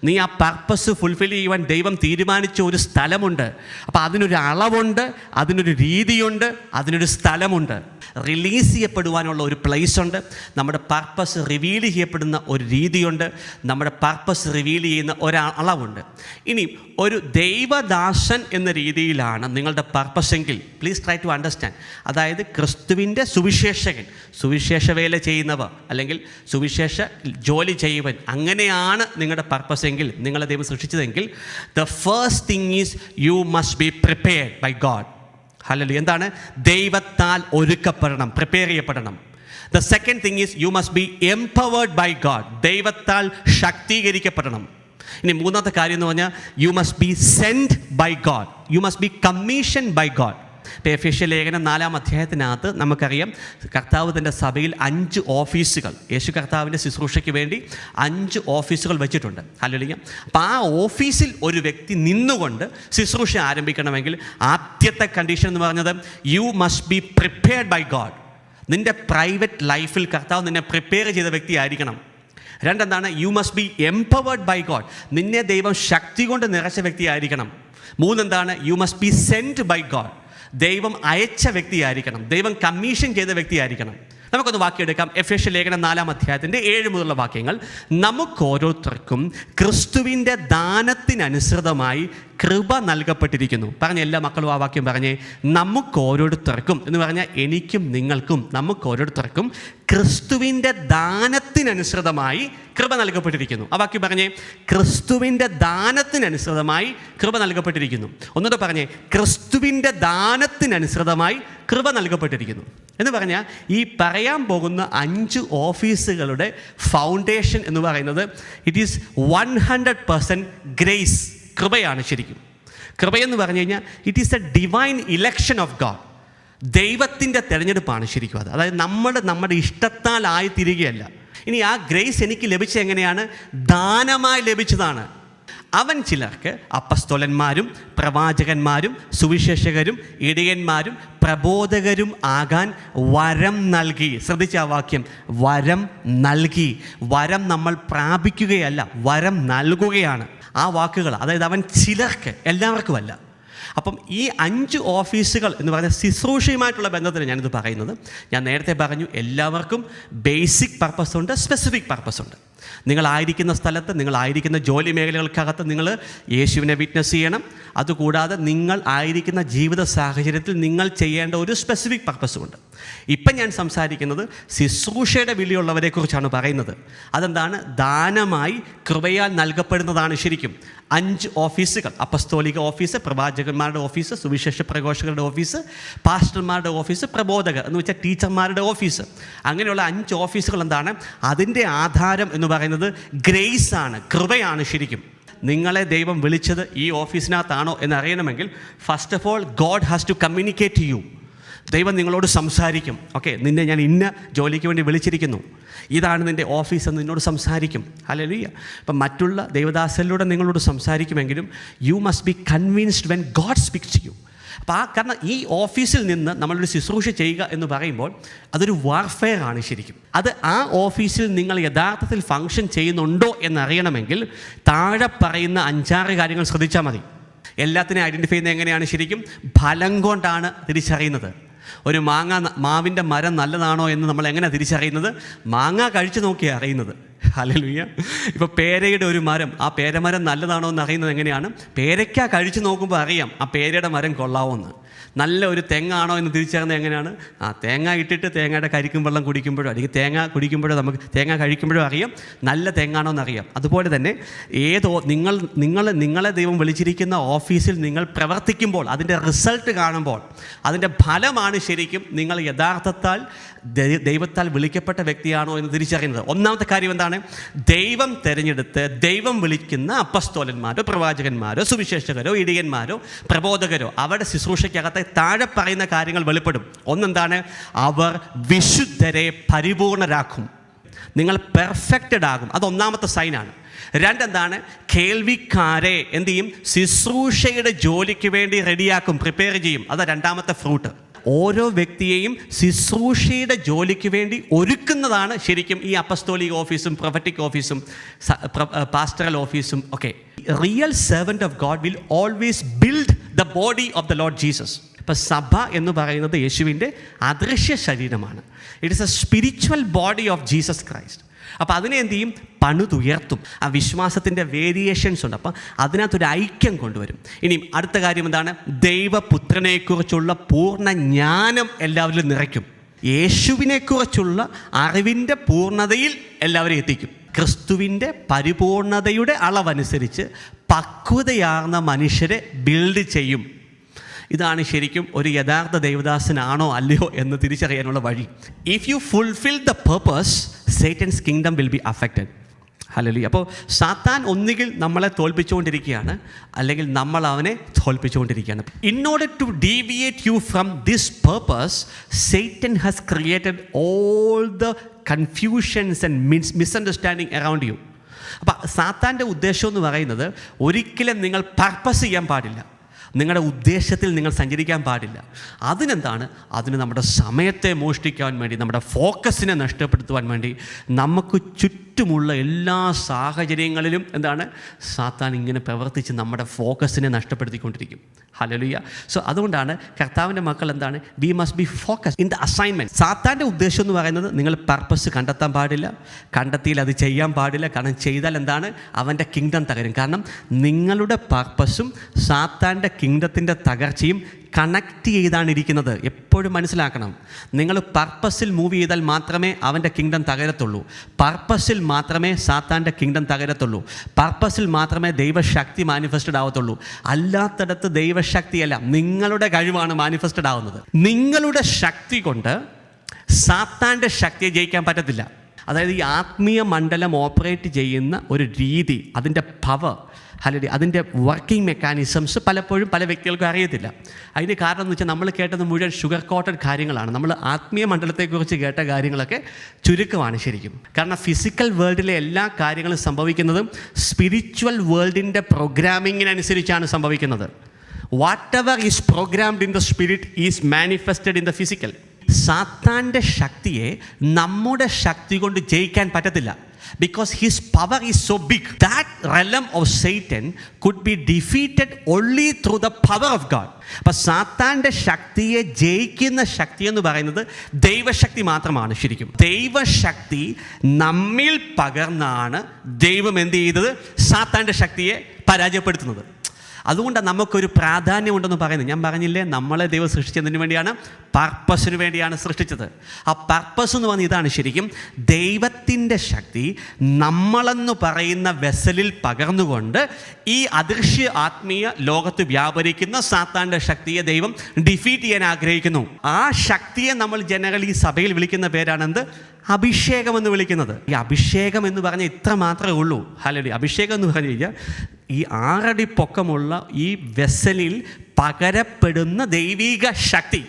നീ ആ പർപ്പസ് ഫുൾഫിൽ ചെയ്യുവാൻ ദൈവം തീരുമാനിച്ച ഒരു സ്ഥലമുണ്ട്. അപ്പോൾ അതിനൊരു അളവുണ്ട്, അതിനൊരു രീതിയുണ്ട്, അതിനൊരു സ്ഥലമുണ്ട്. റിലീസ് ചെയ്യപ്പെടുവാനുള്ള ഒരു പ്ലേസ് ഉണ്ട്. നമ്മുടെ പർപ്പസ് റിവീൽ ചെയ്യപ്പെടുന്ന ഒരു രീതിയുണ്ട്. നമ്മുടെ പർപ്പസ് റിവീൽ ചെയ്യുന്ന ഒരളവുണ്ട്. ഇനി ഒരു ദൈവദാസൻ എന്ന രീതിയിലാണ് നിങ്ങളുടെ പർപ്പസ് എങ്കിൽ പ്ലീസ് ട്രൈ ടു അണ്ടർസ്റ്റാൻഡ്. അതായത് ക്രിസ്തുവിൻ്റെ സുവിശേഷകൻ, സുവിശേഷ വേല ചെയ്യുന്നവർ, അല്ലെങ്കിൽ സുവിശേഷ ജോലി ചെയ്യുവൻ, അങ്ങനെയാണ് നിങ്ങളുടെ പർപ്പസ് എങ്കിൽ, നിങ്ങളെ ദൈവം സൃഷ്ടിച്ചതെങ്കിൽ, the first thing is you must be prepared by God. ഹല്ലേലൂയ. എന്താണ്? ദൈവത്താൽ ഒരുക്കപ്പെടണം, പ്രിപ്പയർ ചെയ്യപ്പെടണം. The second thing is you must be empowered by God. ദൈവത്താൽ ശക്തീകരിക്കപ്പെടണം. ഇനി മൂന്നാമത്തെ കാര്യം എന്ന് പറഞ്ഞാൽ you must be send by God. You must be commission by God. ഇപ്പോൾ എഫേസ്യ ലേഖനം 4-ാം അധ്യായത്തിനകത്ത് നമുക്കറിയാം, കർത്താവ് തൻ്റെ സഭയിൽ 5 ഓഫീസുകൾ, യേശു കർത്താവിൻ്റെ ശുശ്രൂഷയ്ക്ക് വേണ്ടി 5 ഓഫീസുകൾ വെച്ചിട്ടുണ്ട്. ഹല്ലേലൂയ. അപ്പോൾ ആ ഓഫീസിൽ ഒരു വ്യക്തി നിന്നുകൊണ്ട് ശുശ്രൂഷ ആരംഭിക്കണമെങ്കിൽ ആദ്യത്തെ കണ്ടീഷൻ എന്ന് പറഞ്ഞത് you must be prepared by God. നിൻ്റെ പ്രൈവറ്റ് ലൈഫിൽ കർത്താവ് നിന്നെ പ്രിപ്പയർ ചെയ്ത വ്യക്തി ആയിരിക്കണം. രണ്ടെന്താണ്? You must be empowered by God. നിന്നെ ദൈവം ശക്തി കൊണ്ട് നിറച്ച വ്യക്തി ആയിരിക്കണം. മൂന്നെന്താണ്? You must be send by God. ദൈവം അയച്ച വ്യക്തിയായിരിക്കണം, ദൈവം കമ്മീഷൻ ചെയ്ത വ്യക്തിയായിരിക്കണം. നമുക്കൊന്ന് വാക്യെടുക്കാം. എഫേസ്യ ലേഖനം 4-ാം അധ്യായത്തിൻ്റെ 7 മുതലുള്ള വാക്യങ്ങൾ. നമുക്കോരോരുത്തർക്കും ക്രിസ്തുവിൻ്റെ ദാനത്തിനനുസൃതമായി കൃപ നൽകപ്പെട്ടിരിക്കുന്നു. പറഞ്ഞ എല്ലാ മക്കളും ആ വാക്യം പറഞ്ഞേ. നമുക്കോരോരുത്തർക്കും എന്ന് പറഞ്ഞാൽ എനിക്കും നിങ്ങൾക്കും, നമുക്കോരോരുത്തർക്കും ക്രിസ്തുവിൻ്റെ ദാനത്തിനനുസൃതമായി കൃപ നൽകപ്പെട്ടിരിക്കുന്നു. ആ വാക്യം പറഞ്ഞേ. ക്രിസ്തുവിൻ്റെ ദാനത്തിനനുസൃതമായി കൃപ നൽകപ്പെട്ടിരിക്കുന്നു. ഒന്നുകൂടെ പറഞ്ഞേ. ക്രിസ്തുവിൻ്റെ ദാനത്തിനനുസൃതമായി കൃപ നൽകപ്പെട്ടിരിക്കുന്നു എന്ന് പറഞ്ഞാൽ ഈ പറയാൻ പോകുന്ന 5 ഓഫീസുകളുടെ ഫൗണ്ടേഷൻ എന്ന് പറയുന്നത് ഇറ്റ് ഈസ് 100% ഗ്രേസ്, കൃപയാണ്. ശരിക്കും കൃപയെന്ന് പറഞ്ഞു കഴിഞ്ഞാൽ it is A divine election of God. ദൈവത്തിൻ്റെ തിരഞ്ഞെടുപ്പാണ് ശരിക്കും അത്. അതായത് നമ്മുടെ ഇഷ്ടത്താൽ ആയിത്തീരുകയല്ല. ഇനി ആ ഗ്രേസ് എനിക്ക് ലഭിച്ചത് എങ്ങനെയാണ്? ദാനമായി ലഭിച്ചതാണ്. അവൻ ചിലർക്ക് അപ്പസ്തോലന്മാരും പ്രവാചകന്മാരും സുവിശേഷകരും ഇടയന്മാരും പ്രബോധകരും ആകാൻ വരം നൽകി. ശ്രദ്ധിച്ച ആ വാക്യം, വരം നൽകി. വരം നമ്മൾ പ്രാപിക്കുകയല്ല, വരം നൽകുകയാണ്. ആ വാക്കുകൾ, അതായത് അവൻ ചിലർക്ക്, എല്ലാവർക്കുമല്ല. അപ്പം ഈ 5 ഓഫീസുകൾ എന്ന് പറഞ്ഞാൽ ശുശ്രൂഷയുമായിട്ടുള്ള ബന്ധത്തിന് ഞാനിത് പറയുന്നത്. ഞാൻ നേരത്തെ പറഞ്ഞു, എല്ലാവർക്കും ബേസിക് പർപ്പസ് ഉണ്ട്, സ്പെസിഫിക് പർപ്പസ് ഉണ്ട്. നിങ്ങളായിരിക്കുന്ന സ്ഥലത്ത്, നിങ്ങളായിരിക്കുന്ന ജോലി മേഖലകൾക്കകത്ത് നിങ്ങൾ യേശുവിനെ വിറ്റ്നസ് ചെയ്യണം. അതുകൂടാതെ നിങ്ങൾ ആയിരിക്കുന്ന ജീവിത സാഹചര്യത്തിൽ നിങ്ങൾ ചെയ്യേണ്ട ഒരു സ്പെസിഫിക് പർപ്പസുമുണ്ട്. ഇപ്പം ഞാൻ സംസാരിക്കുന്നത് ശുശ്രൂഷയുടെ വിളിയുള്ളവരെക്കുറിച്ചാണ് പറയുന്നത്. അതെന്താണ്? ദാനമായി കൃപയാൽ നൽകപ്പെടുന്നതാണ് ശരിക്കും 5 ഓഫീസുകൾ. അപ്പസ്തോലിക ഓഫീസ്, പ്രവാചകന്മാരുടെ ഓഫീസ്, സുവിശേഷ പ്രഘോഷകരുടെ ഓഫീസ്, പാസ്റ്റർമാരുടെ ഓഫീസ്, പ്രബോധകർ എന്ന് വെച്ചാൽ ടീച്ചർമാരുടെ ഓഫീസ്. അങ്ങനെയുള്ള 5 ഓഫീസുകൾ എന്താണ്? അതിൻ്റെ ആധാരം എന്ന് പറയുന്നത് ഗ്രേസ് ആണ്, കൃപയാണ് ശരിക്കും. നിങ്ങളെ ദൈവം വിളിച്ചത് ഈ ഓഫീസിനകത്താണോ എന്നറിയണമെങ്കിൽ first of all God has to communicate to you. ദൈവം നിങ്ങളോട് സംസാരിക്കും. ഓക്കെ, നിന്നെ ഞാൻ ഇന്ന ജോലിക്ക് വേണ്ടി വിളിച്ചിരിക്കുന്നു, ഇതാണ് നിൻ്റെ ഓഫീസ് എന്ന് നിന്നോട് സംസാരിക്കും. ഹല്ലേലൂയ. ഇപ്പം മറ്റുള്ള ദൈവദാസരിലൂടെ നിങ്ങളോട് സംസാരിക്കുമെങ്കിലും you must be convinced when God speaks to you. അപ്പോൾ കാരണം ഈ ഓഫീസിൽ നിന്ന് നമ്മളൊരു ശുശ്രൂഷ ചെയ്യുക എന്ന് പറയുമ്പോൾ അതൊരു വാർഫെയർ ആണ് ശരിക്കും. അത് ആ ഓഫീസിൽ നിങ്ങൾ യഥാർത്ഥത്തിൽ ഫങ്ഷൻ ചെയ്യുന്നുണ്ടോ എന്നറിയണമെങ്കിൽ താഴെ പറയുന്ന 5-6 കാര്യങ്ങൾ ശ്രദ്ധിച്ചാൽ മതി. എല്ലാത്തിനെയും ഐഡൻറ്റിഫൈ ചെയ്യുന്നത് എങ്ങനെയാണ്? ശരിക്കും ഫലം കൊണ്ടാണ് തിരിച്ചറിയുന്നത്. ഒരു മാവിൻ്റെ മരം നല്ലതാണോ എന്ന് നമ്മൾ എങ്ങനെ തിരിച്ചറിയുന്നത്? മാങ്ങ കഴിച്ചു നോക്കിയാണ് അറിയുന്നത്. ഹല്ലേലൂയ. ഇപ്പോൾ പേരയുടെ ഒരു മരം, ആ പേരമരം നല്ലതാണോ എന്ന് അറിയുന്നത് എങ്ങനെയാണ്? പേരയ്ക്ക കഴിച്ചു നോക്കുമ്പോൾ അറിയാം ആ പേരയുടെ മരം കൊള്ളാവുമെന്ന്. നല്ല ഒരു തെങ്ങാണോ എന്ന് തിരിച്ചറിയുന്നത് എങ്ങനെയാണ്? ആ തേങ്ങ ഇട്ടിട്ട് തേങ്ങയുടെ കരിക്കും വെള്ളം കുടിക്കുമ്പോഴോ അല്ലെങ്കിൽ തേങ്ങ കുടിക്കുമ്പോഴോ നമുക്ക് തേങ്ങ കഴിക്കുമ്പോഴോ അറിയാം നല്ല തെങ്ങാണോ എന്നറിയാം. അതുപോലെ തന്നെ നിങ്ങളെ ദൈവം വിളിച്ചിരിക്കുന്ന ഓഫീസിൽ നിങ്ങൾ പ്രവർത്തിക്കുമ്പോൾ അതിൻ്റെ റിസൾട്ട് കാണുമ്പോൾ അതിൻ്റെ ഫലമാണ് ശരിക്കും നിങ്ങൾ യഥാർത്ഥത്താൽ ദൈവത്താൽ വിളിക്കപ്പെട്ട വ്യക്തിയാണോ എന്ന് തിരിച്ചറിയുന്നത്. ഒന്നാമത്തെ കാര്യം എന്താണ്? ദൈവം തിരഞ്ഞെടുത്ത് ദൈവം വിളിക്കുന്ന അപ്പസ്തോലന്മാരോ പ്രവാചകന്മാരോ സുവിശേഷകരോ ഇടയന്മാരോ പ്രബോധകരോ അവരുടെ ശുശ്രൂഷയ്ക്കകത്ത് താഴെ പറയുന്ന കാര്യങ്ങൾ വെളിപ്പെടും. ഒന്നെന്താണ്? അവർ വിശുദ്ധരെ പരിപൂർണരാക്കും. നിങ്ങൾ പെർഫെക്റ്റഡ് ആകും. അതൊന്നാമത്തെ സൈനാണ്. 2 എന്താണ്? കേൾവിക്കാരെ എന്ത് ചെയ്യും? ശുശ്രൂഷയുടെ ജോലിക്ക് വേണ്ടി റെഡിയാക്കും, പ്രിപ്പയർ ചെയ്യും. അതാണ് 2ാമത്തെ ഫ്രൂട്ട്. ഓരോ വ്യക്തിയെയും ശുശ്രൂഷയുടെ ജോലിക്ക് വേണ്ടി ഒരുക്കുന്നതാണ് ശരിക്കും ഈ അപ്പസ്തോലിക് ഓഫീസും പ്രൊഫറ്റിക് ഓഫീസും പാസ്റ്ററൽ ഓഫീസും ഒക്കെ. Real servant of God will always build the body of the Lord Jesus. ഇപ്പം സഭ എന്ന് പറയുന്നത് യേശുവിൻ്റെ അദൃശ്യ ശരീരമാണ്. It is A spiritual body of Jesus Christ. അപ്പോൾ അതിനെ എന്ത് ചെയ്യും? പണിതുയർത്തും. ആ വിശ്വാസത്തിൻ്റെ വേരിയേഷൻസ് ഉണ്ട്. അപ്പം അതിനകത്തൊരു ഐക്യം കൊണ്ടുവരും. ഇനിയും അടുത്ത കാര്യം എന്താണ്? ദൈവപുത്രനെക്കുറിച്ചുള്ള പൂർണ്ണ ജ്ഞാനം എല്ലാവരിലും നിറയ്ക്കും. യേശുവിനെക്കുറിച്ചുള്ള അറിവിൻ്റെ പൂർണ്ണതയിൽ എല്ലാവരെയും എത്തിക്കും. ക്രിസ്തുവിൻ്റെ പരിപൂർണതയുടെ അളവനുസരിച്ച് പക്വതയാർന്ന മനുഷ്യരെ ബിൽഡ് ചെയ്യും. ഇതാണ് ശരിക്കും ഒരു യഥാർത്ഥ ദൈവദാസനാണോ അല്ലയോ എന്ന് തിരിച്ചറിയാനുള്ള വഴി. If you fulfil the purpose Satan's kingdom will be affected. ഹല്ലേലൂയ. അപ്പോൾ സാത്താൻ ഒന്നുകിൽ നമ്മളെ തോൽപ്പിച്ചുകൊണ്ടിരിക്കുകയാണ്, അല്ലെങ്കിൽ നമ്മൾ അവനെ തോൽപ്പിച്ചുകൊണ്ടിരിക്കുകയാണ്. In order to deviate you from this purpose Satan has created all the confusions and misunderstanding around you. അപ്പോൾ സാത്താൻ്റെ ഉദ്ദേശം എന്ന് പറയുന്നത് ഒരിക്കലും നിങ്ങൾ പർപ്പസ് ചെയ്യാൻ പാടില്ല, നിങ്ങളുടെ ഉദ്ദേശത്തിൽ നിങ്ങൾ സഞ്ചരിക്കാൻ പാടില്ല. അതിനെന്താണ്? അതിന് നമ്മുടെ സമയത്തെ മോഷ്ടിക്കാൻ വേണ്ടി, നമ്മുടെ ഫോക്കസിനെ നഷ്ടപ്പെടുത്തുവാൻ വേണ്ടി നമുക്ക് ചുറ്റും ചുറ്റുമുള്ള എല്ലാ സാഹചര്യങ്ങളിലും എന്താണ് സാത്താൻ ഇങ്ങനെ പ്രവർത്തിച്ച് നമ്മുടെ ഫോക്കസിനെ നഷ്ടപ്പെടുത്തിക്കൊണ്ടിരിക്കും. ഹല്ലേലൂയ. സോ അതുകൊണ്ടാണ് കർത്താവിൻ്റെ മക്കൾ എന്താണ്, V must B focus in the assignment. സാത്താൻ്റെ ഉദ്ദേശം എന്ന് പറയുന്നത് നിങ്ങൾ പർപ്പസ് കണ്ടെത്താൻ പാടില്ല, കണ്ടെത്തിയിൽ അത് ചെയ്യാൻ പാടില്ല. കാരണം ചെയ്താൽ എന്താണ്, അവൻ്റെ കിങ്ഡം തകരും. കാരണം നിങ്ങളുടെ പർപ്പസും സാത്താൻ്റെ കിങ്ഡത്തിൻ്റെ തകർച്ചയും കണക്ട് ചെയ്താണ് ഇരിക്കുന്നത്. എപ്പോഴും മനസ്സിലാക്കണം, നിങ്ങൾ പർപ്പസിൽ മൂവ് ചെയ്താൽ മാത്രമേ അവൻ്റെ കിങ്ഡം തകരത്തുള്ളൂ. പർപ്പസിൽ മാത്രമേ സാത്താൻ്റെ കിങ്ഡം തകരത്തുള്ളൂ. പർപ്പസിൽ മാത്രമേ ദൈവശക്തി മാനിഫെസ്റ്റഡ് ആവത്തുള്ളൂ. അല്ലാത്തടത്ത് ദൈവശക്തിയല്ല, നിങ്ങളുടെ കഴിവാണ് മാനിഫെസ്റ്റഡ് ആവുന്നത്. നിങ്ങളുടെ ശക്തി കൊണ്ട് സാത്താൻ്റെ ശക്തിയെ ജയിക്കാൻ പറ്റത്തില്ല. അതായത് ഈ ആത്മീയ മണ്ഡലം ഓപ്പറേറ്റ് ചെയ്യുന്ന ഒരു രീതി, അതിൻ്റെ പവർ, അല്ലെങ്കിൽ അതിൻ്റെ വർക്കിംഗ് മെക്കാനിസംസ് പലപ്പോഴും പല വ്യക്തികൾക്കും അറിയത്തില്ല. അതിന് കാരണം എന്ന് വെച്ചാൽ നമ്മൾ കേട്ടത് മുഴുവൻ ഷുഗർ കോട്ടഡ് കാര്യങ്ങളാണ്. നമ്മൾ ആത്മീയ മണ്ഡലത്തെക്കുറിച്ച് കേട്ട കാര്യങ്ങളൊക്കെ ചുരുക്കമാണ് ശരിക്കും. കാരണം ഫിസിക്കൽ വേൾഡിലെ എല്ലാ കാര്യങ്ങളും സംഭവിക്കുന്നതും സ്പിരിച്വൽ വേൾഡിൻ്റെ പ്രോഗ്രാമിങ്ങിനനുസരിച്ചാണ് സംഭവിക്കുന്നത്. What ever is programmed in the spirit is manifested in the physical. സാത്താൻ്റെ ശക്തിയെ നമ്മുടെ ശക്തി കൊണ്ട് ജയിക്കാൻ പറ്റത്തില്ല. Because his power is so big, that realm of Satan could be defeated only through the power of God. അപ്പോൾ സാത്താൻ്റെ ശക്തിയെ ജയിക്കുന്ന ശക്തി എന്ന് പറയുന്നത് ദൈവശക്തി മാത്രമാണ് ശരിക്കും. ദൈവശക്തി നമ്മിൽ പകർന്നാണ് ദൈവം എന്ത് ചെയ്തത്, സാത്താൻ്റെ ശക്തിയെ പരാജയപ്പെടുത്തുന്നത്. അതുകൊണ്ടാണ് നമുക്കൊരു പ്രാധാന്യമുണ്ടെന്ന് പറയുന്നത്. ഞാൻ പറഞ്ഞില്ലേ, നമ്മളെ ദൈവം സൃഷ്ടിച്ചതിന് വേണ്ടിയാണ്, പർപ്പസിന് വേണ്ടിയാണ് സൃഷ്ടിച്ചത്. ആ പർപ്പസ് എന്ന് പറഞ്ഞാൽ ഇതാണ് ശരിക്കും, ദൈവത്തിൻ്റെ ശക്തി നമ്മളെന്ന് പറയുന്ന വെസലിൽ പകർന്നുകൊണ്ട് ഈ അദൃശ്യ ആത്മീയ ലോകത്ത് വ്യാപരിക്കുന്ന സാത്താൻ്റെ ശക്തിയെ ദൈവം ഡിഫീറ്റ് ചെയ്യാൻ ആഗ്രഹിക്കുന്നു. ആ ശക്തിയെ നമ്മൾ ജനറലി സഭയിൽ വിളിക്കുന്ന പേരാണെന്ത്, അഭിഷേകം എന്ന് വിളിക്കുന്നത്. ഈ അഭിഷേകം എന്ന് പറഞ്ഞാൽ ഇത്ര മാത്രമേ ഉള്ളൂ. ഹല്ലേലൂയ. അഭിഷേകം എന്ന് പറഞ്ഞു കഴിഞ്ഞാൽ ഈ 6 അടി പൊക്കമുള്ള ഈ വെസലിൽ പകരപ്പെടുന്ന ദൈവിക ശക്തി.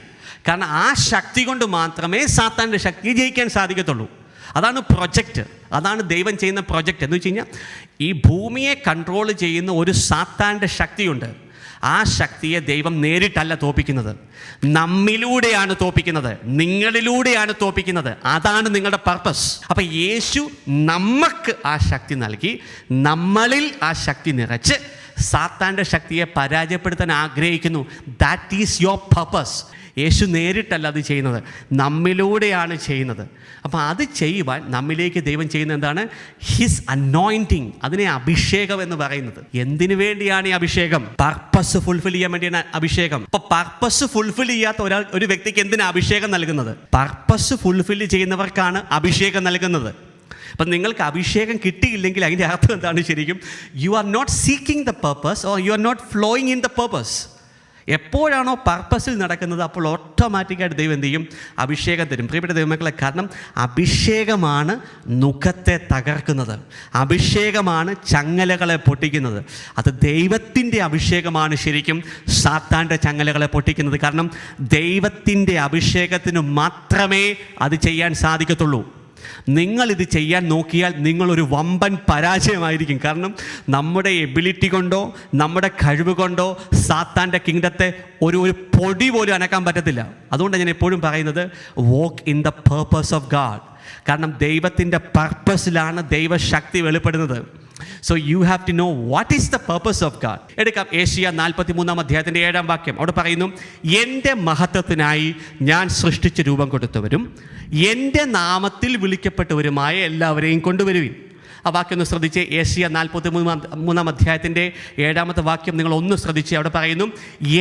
കാരണം ആ ശക്തി കൊണ്ട് മാത്രമേ സാത്താൻ്റെ ശക്തിയെ ജയിക്കാൻ സാധിക്കത്തുള്ളൂ. അതാണ് പ്രൊജക്റ്റ്, അതാണ് ദൈവം ചെയ്യുന്ന പ്രൊജക്റ്റ്. എന്ന് വെച്ച് കഴിഞ്ഞാൽ ഈ ഭൂമിയെ കൺട്രോൾ ചെയ്യുന്ന ഒരു സാത്താൻ്റെ ശക്തിയുണ്ട്. ആ ശക്തിയെ ദൈവം നേരിട്ടല്ല തോപ്പിക്കുന്നത്, നമ്മിലൂടെയാണ് തോപ്പിക്കുന്നത്, നിങ്ങളിലൂടെയാണ് തോപ്പിക്കുന്നത്. അതാണ് നിങ്ങളുടെ പർപ്പസ്. അപ്പം യേശു നമുക്ക് ആ ശക്തി നൽകി, നമ്മളിൽ ആ ശക്തി നിറച്ച് സാത്താൻ്റെ ശക്തിയെ പരാജയപ്പെടുത്താൻ ആഗ്രഹിക്കുന്നു. That is your purpose. യേശു നേരിട്ടല്ല അത് ചെയ്യുന്നത്, നമ്മിലൂടെയാണ് ചെയ്യുന്നത്. അപ്പോൾ അത് ചെയ്യുവാൻ നമ്മിലേക്ക് ദൈവം ചെയ്യുന്നത് എന്താണ്, ഹിസ് അനോയിൻറ്റിങ്. അതിനെ അഭിഷേകം എന്ന് പറയുന്നത്. എന്തിനു വേണ്ടിയാണ് ഈ അഭിഷേകം? പർപ്പസ് ഫുൾഫിൽ ചെയ്യാൻ വേണ്ടിയാണ് അഭിഷേകം. അപ്പോൾ പർപ്പസ് ഫുൾഫിൽ ചെയ്യാത്ത ഒരു വ്യക്തിക്ക് എന്തിനാണ് അഭിഷേകം നൽകുന്നത്? പർപ്പസ് ഫുൾഫിൽ ചെയ്യുന്നവർക്കാണ് അഭിഷേകം നൽകുന്നത്. അപ്പം നിങ്ങൾക്ക് അഭിഷേകം കിട്ടിയില്ലെങ്കിൽ അതിൻ്റെ അർത്ഥം എന്താണ് ശരിക്കും? You are not seeking the purpose or you are not flowing in the purpose. എപ്പോഴാണോ പർപ്പസിൽ നടക്കുന്നത് അപ്പോൾ ഓട്ടോമാറ്റിക്കായിട്ട് ദൈവം എന്ത് ചെയ്യും? അഭിഷേകം തരും. പ്രിയപ്പെട്ട ദൈവമക്കളെ, കാരണം അഭിഷേകമാണ് നുഖത്തെ തകർക്കുന്നത്, അഭിഷേകമാണ് ചങ്ങലകളെ പൊട്ടിക്കുന്നത്. അത് ദൈവത്തിൻ്റെ അഭിഷേകമാണ് ശരിക്കും സാത്താൻ്റെ ചങ്ങലകളെ പൊട്ടിക്കുന്നത്. കാരണം ദൈവത്തിൻ്റെ അഭിഷേകത്തിന് മാത്രമേ അത് ചെയ്യാൻ സാധിക്കത്തുള്ളൂ. നിങ്ങളിത് ചെയ്യാൻ നോക്കിയാൽ നിങ്ങളൊരു വമ്പൻ പരാജയമായിരിക്കും. കാരണം നമ്മുടെ എബിലിറ്റി കൊണ്ടോ നമ്മുടെ കഴിവ് കൊണ്ടോ സാത്താൻ്റെ കിങ്ഡത്തെ ഒരു പൊടി പോലും അനക്കാൻ പറ്റത്തില്ല. അതുകൊണ്ടാണ് ഞാൻ എപ്പോഴും പറയുന്നത്, walk in the purpose of God. കാരണം ദൈവത്തിൻ്റെ പർപ്പസിലാണ് ദൈവശക്തി വെളിപ്പെടുന്നത്. So you have to know what is the purpose of God. എടുക്കാം ഏഷ്യ 43 അധ്യായത്തിൻ്റെ 7 വാക്യം. അവിടെ പറയുന്നു, എൻ്റെ മഹത്വത്തിനായി ഞാൻ സൃഷ്ടിച്ച് രൂപം കൊടുത്തവരും എൻ്റെ നാമത്തിൽ വിളിക്കപ്പെട്ടവരുമായ എല്ലാവരെയും കൊണ്ടുവരുവിൻ. ആ വാക്യം ഒന്ന് ശ്രദ്ധിച്ച്. ഏഷ്യ 43 അധ്യായത്തിൻ്റെ 7 വാക്യം നിങ്ങൾ ഒന്ന് ശ്രദ്ധിച്ച്. അവിടെ പറയുന്നു,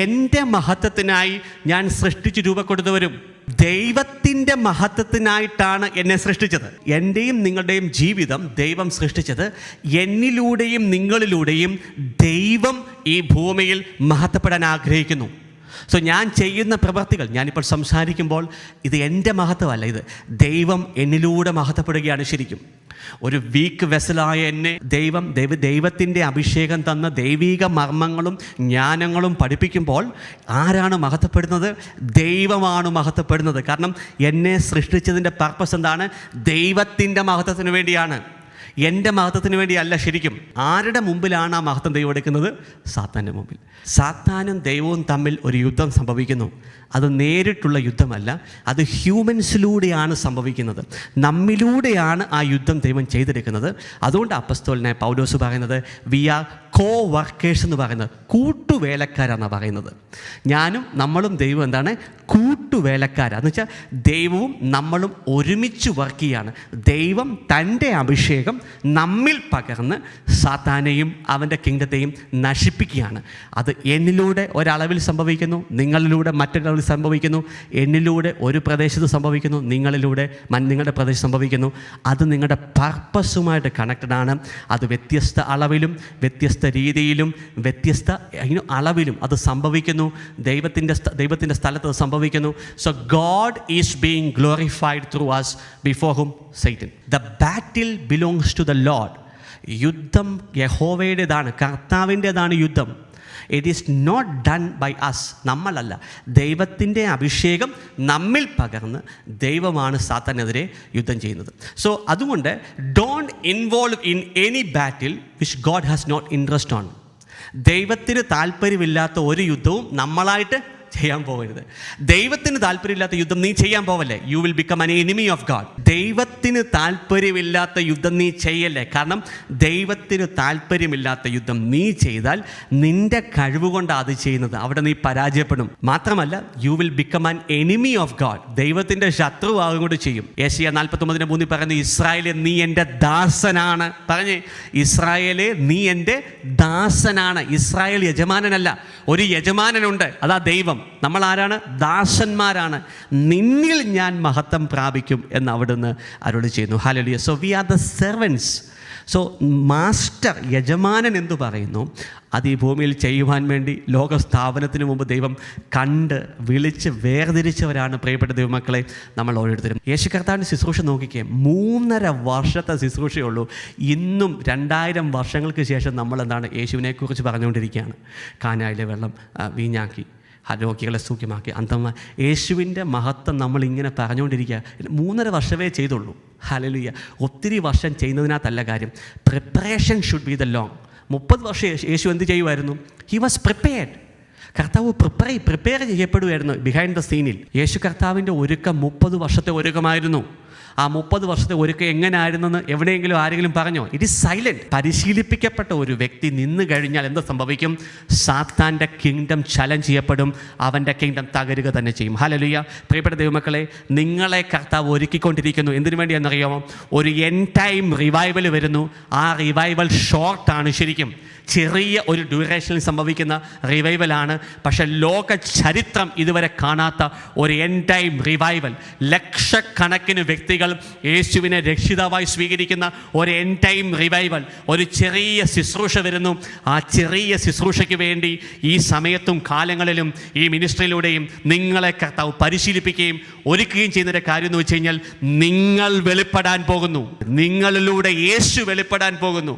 എൻ്റെ മഹത്വത്തിനായി ഞാൻ സൃഷ്ടിച്ച് രൂപം കൊടുത്തവരും. ദൈവത്തിൻ്റെ മഹത്വത്തിനായിട്ടാണ് എന്നെ സൃഷ്ടിച്ചത്. എൻ്റെയും നിങ്ങളുടെയും ജീവിതം ദൈവം സൃഷ്ടിച്ചത് എന്നിലൂടെയും നിങ്ങളിലൂടെയും ദൈവം ഈ ഭൂമിയിൽ മഹത്വപ്പെടാൻ ആഗ്രഹിക്കുന്നു. സോ ഞാൻ ചെയ്യുന്ന പ്രവൃത്തികൾ, ഞാനിപ്പോൾ സംസാരിക്കുമ്പോൾ ഇത് എൻ്റെ മഹത്വമല്ല, ഇത് ദൈവം എന്നിലൂടെ മഹത്വപ്പെടുകയാണ് ശരിക്കും. ഒരു വീക്ക് വെസലായ എന്നെ ദൈവത്തിൻ്റെ അഭിഷേകം തന്ന ദൈവിക മർമ്മങ്ങളും ജ്ഞാനങ്ങളും പഠിപ്പിക്കുമ്പോൾ ആരാണ് മഹത്വപ്പെടുന്നത്? ദൈവമാണ് മഹത്വപ്പെടുന്നത്. കാരണം എന്നെ സൃഷ്ടിച്ചതിൻ്റെ പർപ്പസ് എന്താണ്? ദൈവത്തിൻ്റെ മഹത്വത്തിന് വേണ്ടിയാണ്. എൻ്റെ മഹത്വത്തിന് വേണ്ടിയല്ല. ശരിക്കും ആരുടെ മുമ്പിലാണ് ആ മഹത്വം ദൈവം എടുക്കുന്നത്? സാത്താൻ്റെ മുമ്പിൽ. സാത്താനും ദൈവവും തമ്മിൽ ഒരു യുദ്ധം സംഭവിക്കുന്നു. അത് നേരിട്ടുള്ള യുദ്ധമല്ല, അത് ഹ്യൂമൻസിലൂടെയാണ് സംഭവിക്കുന്നത്. നമ്മിലൂടെയാണ് ആ യുദ്ധം ദൈവം ചെയ്തെടുക്കുന്നത്. അതുകൊണ്ട് അപ്പസ്തോലനായ പൗലോസ് പറയുന്നത് വി ആർ കോ വർക്കേഴ്സ് എന്ന് പറയുന്നത്, കൂട്ടുവേലക്കാരാണെന്നാണ് പറയുന്നത്. ഞാനും നമ്മളും ദൈവം എന്താണ്? കൂട്ടുവേലക്കാരാന്ന് വെച്ചാൽ ദൈവവും നമ്മളും ഒരുമിച്ച് വർക്ക് ചെയ്യാണ്. ദൈവം തൻ്റെ അഭിഷേകം നമ്മിൽ പകർന്ന് സാത്താനെയും അവൻ്റെ കിങ്ഡത്തെയും നശിപ്പിക്കുകയാണ്. അത് എന്നിലൂടെ ഒരളവിൽ സംഭവിക്കുന്നു, നിങ്ങളിലൂടെ മറ്റൊരളവിൽ സംഭവിക്കുന്നു. എന്നിലൂടെ ഒരു പ്രദേശത്ത് സംഭവിക്കുന്നു, നിങ്ങളുടെ പ്രദേശത്ത് സംഭവിക്കുന്നു. അത് നിങ്ങളുടെ പർപ്പസുമായിട്ട് കണക്റ്റഡ് ആണ്. അത് വ്യത്യസ്ത അളവിലും വ്യത്യസ്ത രീതിയിലും വ്യത്യസ്ത അളവിലും അത് സംഭവിക്കുന്നു. ദൈവത്തിൻ്റെ സ്ഥലത്ത് അത് സംഭവിക്കുന്നു. So God is being glorified through us before whom Satan. The battle belongs to the Lord. യുദ്ധം യഹോവയുടേതാണ്, കർത്താവിൻ്റെതാണ് യുദ്ധം. It is not done by us, നമ്മളല്ല. ദൈവത്തിൻ്റെ അഭിഷേകം നമ്മിൽ പകർന്ന് ദൈവമാണ് സാത്താനെതിരെ യുദ്ധം ചെയ്യുന്നത്. സോ അതുകൊണ്ട് don't involve in any battle which God has not interest on. ദൈവത്തിന് താല്പര്യമില്ലാത്ത ഒരു യുദ്ധവും നമ്മളായിട്ട് ചെയ്യാൻ പോകരുത്. ദൈവത്തിന് താല്പര്യമില്ലാത്ത യുദ്ധം നീ ചെയ്യാൻ പോവല്ലേ. You will become an enemy of God. ദൈവത്തിന് താല്പര്യമില്ലാത്ത യുദ്ധം നീ ചെയ്യല്ലേ. കാരണം ദൈവത്തിന് താല്പര്യമില്ലാത്ത യുദ്ധം നീ ചെയ്താൽ നിന്റെ കഴിവ് കൊണ്ടാണ് അത് ചെയ്യുന്നത്. അവിടെ നീ പരാജയപ്പെടും. മാത്രമല്ല you will become an enemy of God. ദൈവത്തിൻ്റെ ശത്രുവാകും കൊണ്ട് ചെയ്യും. യെശയ്യാ 49:3 പറയുന്നു, ഇസ്രായേലേ നീ എൻ്റെ ദാസനാണ്. പറഞ്ഞേ, ഇസ്രായേലേ നീ എൻ്റെ ദാസനാണ്. ഇസ്രായേൽ യജമാനനല്ല, ഒരു യജമാനനുണ്ട്, അതാ ദൈവം. നമ്മൾ ആരാണ്? ദാസന്മാരാണ്. നിന്നിൽ ഞാൻ മഹത്വം പ്രാപിക്കും എന്ന് അവിടുന്ന് അരുളി ചെയ്യുന്നു. Hallelujah. So we are the servants. So master, യജമാനൻ എന്ന് പറയുന്നു, അത് ഈ ഭൂമിയിൽ ചെയ്യുവാൻ വേണ്ടി ലോകസ്ഥാപനത്തിന് മുമ്പ് ദൈവം കണ്ട് വിളിച്ച് വേർതിരിച്ചവരാണ് പ്രിയപ്പെട്ട ദൈവമക്കളെ നമ്മൾ ഓരോരുത്തരും. യേശു കർത്താവിൻ്റെ ശുശ്രൂഷ നോക്കിക്കേ, 3.5 വർഷത്തെ ശുശ്രൂഷയുള്ളൂ. ഇന്നും 2000 വർഷങ്ങൾക്ക് ശേഷം നമ്മൾ എന്താണ് യേശുവിനെക്കുറിച്ച് പറഞ്ഞുകൊണ്ടിരിക്കുകയാണ്. കാനായിലെ വെള്ളം വീഞ്ഞാക്കി, രോഗികളെ സൗഖ്യമാക്കി, അന്തന്മാർ. യേശുവിൻ്റെ മഹത്വം നമ്മളിങ്ങനെ പറഞ്ഞുകൊണ്ടിരിക്കുക. 3.5 വർഷമേ ചെയ്തുള്ളൂ. ഹല്ലേലൂയ. ഒത്തിരി വർഷം ചെയ്യുന്നതിനകത്തല്ല കാര്യം. Preparation should be the long. 30 വർഷം യേശു എന്ത് ചെയ്യുമായിരുന്നു? He was prepared. കർത്താവ് പ്രിപ്പയർ ചെയ്യപ്പെടുമായിരുന്നു ബിഹൈൻഡ് ദ സീനിൽ. യേശു കർത്താവിൻ്റെ ഒരുക്കം 30 വർഷത്തെ ഒരുക്കമായിരുന്നു. ആ 30 വർഷത്തെ ഒരുക്കം എങ്ങനെയായിരുന്നെന്ന് എവിടെയെങ്കിലും ആരെങ്കിലും പറഞ്ഞോ? It is silent. പരിശീലിപ്പിക്കപ്പെട്ട ഒരു വ്യക്തി നിന്ന് കഴിഞ്ഞാൽ എന്ത് സംഭവിക്കും? സാത്താൻ്റെ കിങ്ഡം ചലഞ്ച് ചെയ്യപ്പെടും, അവൻ്റെ കിങ്ഡം തകരുക തന്നെ ചെയ്യും. ഹല്ലേലൂയ. പ്രിയപ്പെട്ട ദൈവമക്കളെ, നിങ്ങളെ കർത്താവ് ഒരുക്കിക്കൊണ്ടിരിക്കുന്നു. എന്തിനു വേണ്ടിയാണെന്നറിയാമോ? ഒരു എൻഡ് ടൈം റിവൈവൽ വരുന്നു. ആ റിവൈവൽ ഷോർട്ടാണ്. ശരിക്കും ചെറിയ ഒരു ഡ്യൂറേഷനിൽ സംഭവിക്കുന്ന റിവൈവലാണ്. പക്ഷെ ലോക ചരിത്രം ഇതുവരെ കാണാത്ത ഒരു എൻഡ് ടൈം റിവൈവൽ. ലക്ഷക്കണക്കിന് വ്യക്തികൾ യേശുവിനെ രക്ഷിതാവായി സ്വീകരിക്കുന്ന ഒരു എൻഡ് ടൈം റിവൈവൽ. ഒരു ചെറിയ ശുശ്രൂഷ വരുന്നു. ആ ചെറിയ ശുശ്രൂഷയ്ക്ക് വേണ്ടി ഈ സമയത്തും കാലങ്ങളിലും ഈ മിനിസ്ട്രിയിലൂടെയും നിങ്ങളെ കർത്താവ് പരിശീലിപ്പിക്കുകയും ഒരുക്കുകയും ചെയ്യുന്നൊരു കാര്യം എന്ന് വെച്ച് കഴിഞ്ഞാൽ, നിങ്ങൾ വെളിപ്പെടാൻ പോകുന്നു. നിങ്ങളിലൂടെ യേശു വെളിപ്പെടാൻ പോകുന്നു.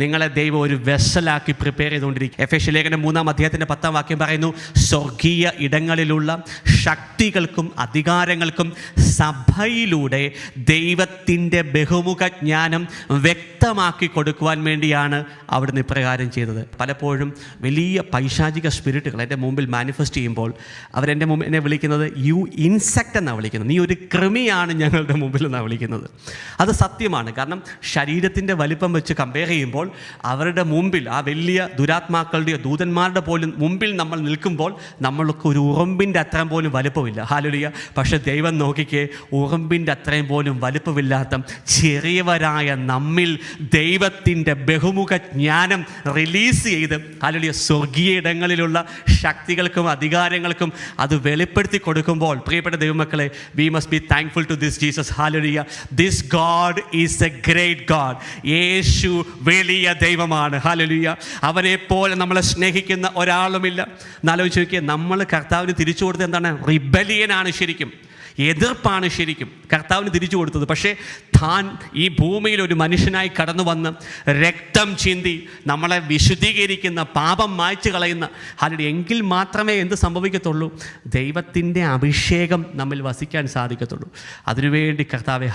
നിങ്ങളെ ദൈവം ഒരു വെസലാക്കി പ്രിപ്പയർ ചെയ്തുകൊണ്ടിരിക്കും. എഫേസ്യ ലേഖനം 3:10 പറയുന്നു, സ്വർഗീയ ഇടങ്ങളിലുള്ള ശക്തികൾക്കും അധികാരങ്ങൾക്കും സഭയിലൂടെ ദൈവത്തിൻ്റെ ബഹുമുഖ ജ്ഞാനം വ്യക്തമാക്കി കൊടുക്കുവാൻ വേണ്ടിയാണ് അവിടുന്ന് ഇപ്രകാരം ചെയ്തത്. പലപ്പോഴും വലിയ പൈശാചിക സ്പിരിറ്റുകൾ എൻ്റെ മുമ്പിൽ മാനിഫെസ്റ്റ് ചെയ്യുമ്പോൾ അവരെൻ്റെ മുമ്പിൽ എന്നെ വിളിക്കുന്നത് യു ഇൻസെക്റ്റ് എന്നാണ് വിളിക്കുന്നത്. നീ ഒരു കൃമിയാണ് ഞങ്ങളുടെ മുമ്പിൽ എന്നാണ് വിളിക്കുന്നത്. അത് സത്യമാണ്. കാരണം ശരീരത്തിൻ്റെ വലിപ്പം വെച്ച് കമ്പയർ ചെയ്യുമ്പോൾ അവരുടെ മുമ്പിൽ, ആ വലിയ ദുരാത്മാക്കളുടെയോ ദൂതന്മാരുടെ പോലും മുമ്പിൽ നമ്മൾ നിൽക്കുമ്പോൾ നമ്മൾക്ക് ഒരു ഉറുമ്പിൻ്റെ അത്രയും പോലും വലുപ്പമില്ല. ഹല്ലേലൂയ. പക്ഷെ ദൈവം നോക്കിക്കേ, ഉറുമ്പിൻ്റെ അത്രയും പോലും വലുപ്പമില്ലാത്ത ചെറിയവരായ നമ്മിൽ ദൈവത്തിൻ്റെ ബഹുമുഖ ജ്ഞാനം റിലീസ് ചെയ്ത്, ഹല്ലേലൂയ, സ്വർഗീയ ഇടങ്ങളിലുള്ള ശക്തികൾക്കും അധികാരങ്ങൾക്കും അത് വെളിപ്പെടുത്തി കൊടുക്കുമ്പോൾ, പ്രിയപ്പെട്ട ദൈവമക്കളെ, we must be thankful to this Jesus. ഹല്ലേലൂയ. This God is a great God. യേശു വലിയ ദൈവമാണ്. ഹല്ലേലൂയ. അവനെ പോലെ നമ്മളെ സ്നേഹിക്കുന്ന ഒരാളുമില്ല. എന്നാലോചിച്ച് നോക്കിയാൽ, നമ്മൾ കർത്താവിന് തിരിച്ചു കൊടുത്തത് എന്താണ്? റിബലിയനാണ്. ശരിക്കും എതിർപ്പാണ് ശരിക്കും കർത്താവിന് തിരിച്ചു കൊടുത്തത്. പക്ഷേ താൻ ഈ ഭൂമിയിൽ ഒരു മനുഷ്യനായി കടന്നു വന്ന് രക്തം ചിന്തി നമ്മളെ വിശുദ്ധീകരിക്കുന്ന, പാപം മായ്ച്ചു കളയുന്ന എങ്കിൽ മാത്രമേ എന്ത് സംഭവിക്കത്തുള്ളൂ? ദൈവത്തിൻ്റെ അഭിഷേകം നമ്മിൽ വസിക്കാൻ സാധിക്കത്തുള്ളൂ. അതിനുവേണ്ടി കർത്താവെ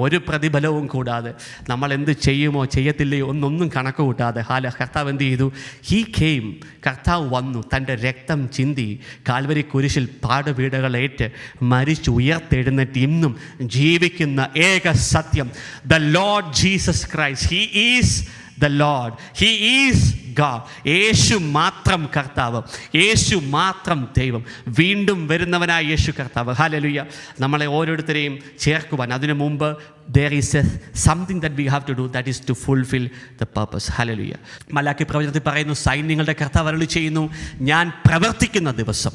ഒരു പ്രതിഫലവും കൂടാതെ നമ്മൾ എന്ത് ചെയ്യുമോ ചെയ്യത്തില്ലയോ ഒന്നും കണക്ക് കൂട്ടാതെ കർത്താവ് എന്ത് ചെയ്തു? കർത്താവ് വന്നു, തൻ്റെ രക്തം ചിന്തി കാൽവരി കുരിശിൽ പാടുപീഡകളേറ്റ് മരിച്ചു ഉയർത്തെഴുന്നേറ്റ് ഇന്നും ജീവിക്കുന്ന ഏക സത്യം, the Lord Jesus Christ, he is the Lord, he is God. യേശു മാത്രം കർത്താവ്, യേശു മാത്രം ദൈവം, വീണ്ടും വരുന്നവനായ യേശു കർത്താവ്. ഹല്ലേലൂയ. നമ്മളെ ഓരോരുത്തരെയും ചേർക്കുവാൻ അതിനു മുമ്പ് there is something that we have to do, that is to fulfill the purpose. Hallelujah. Malachi പ്രവചനത്തിൽ പറയുന്നു, സൈന്യങ്ങളുടെ കർത്താവ് അരുളി ചെയ്യുന്നു, ഞാൻ പ്രവർത്തിക്കുന്ന ദിവസം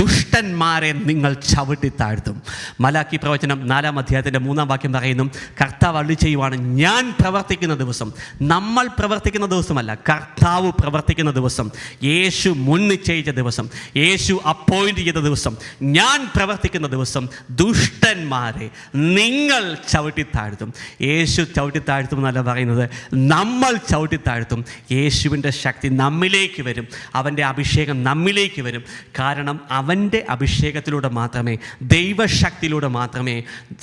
ദുഷ്ടന്മാരെ നിങ്ങൾ ചവിട്ടി താഴ്ത്തും. മലാക്കി പ്രവചനം 4-ാം അധ്യായത്തിൻ്റെ 3-ാം വാക്യം പറയുന്നു, കർത്താവ് അരുളി ചെയ്യുവാണ്, ഞാൻ പ്രവർത്തിക്കുന്ന ദിവസം. നമ്മൾ പ്രവർത്തിക്കുന്ന ദിവസമല്ല, കർത്താവ് പ്രവർത്തിക്കുന്ന ദിവസം, യേശു മുൻ നിശ്ചയിച്ച ദിവസം, യേശു അപ്പോയിന്റ് ചെയ്ത ദിവസം, ഞാൻ പ്രവർത്തിക്കുന്ന ദിവസം ദുഷ്ടന്മാരെ നിങ്ങൾ ചവിട്ടിത്താഴ്ത്തും. യേശു ചവിട്ടിത്താഴ്ത്തും എന്നല്ല പറയുന്നത്, നമ്മൾ ചവിട്ടിത്താഴ്ത്തും. യേശുവിൻ്റെ ശക്തി നമ്മിലേക്ക് വരും, അവൻ്റെ അഭിഷേകം നമ്മിലേക്ക് വരും. കാരണം അവൻ്റെ അഭിഷേകത്തിലൂടെ മാത്രമേ, ദൈവശക്തിയിലൂടെ മാത്രമേ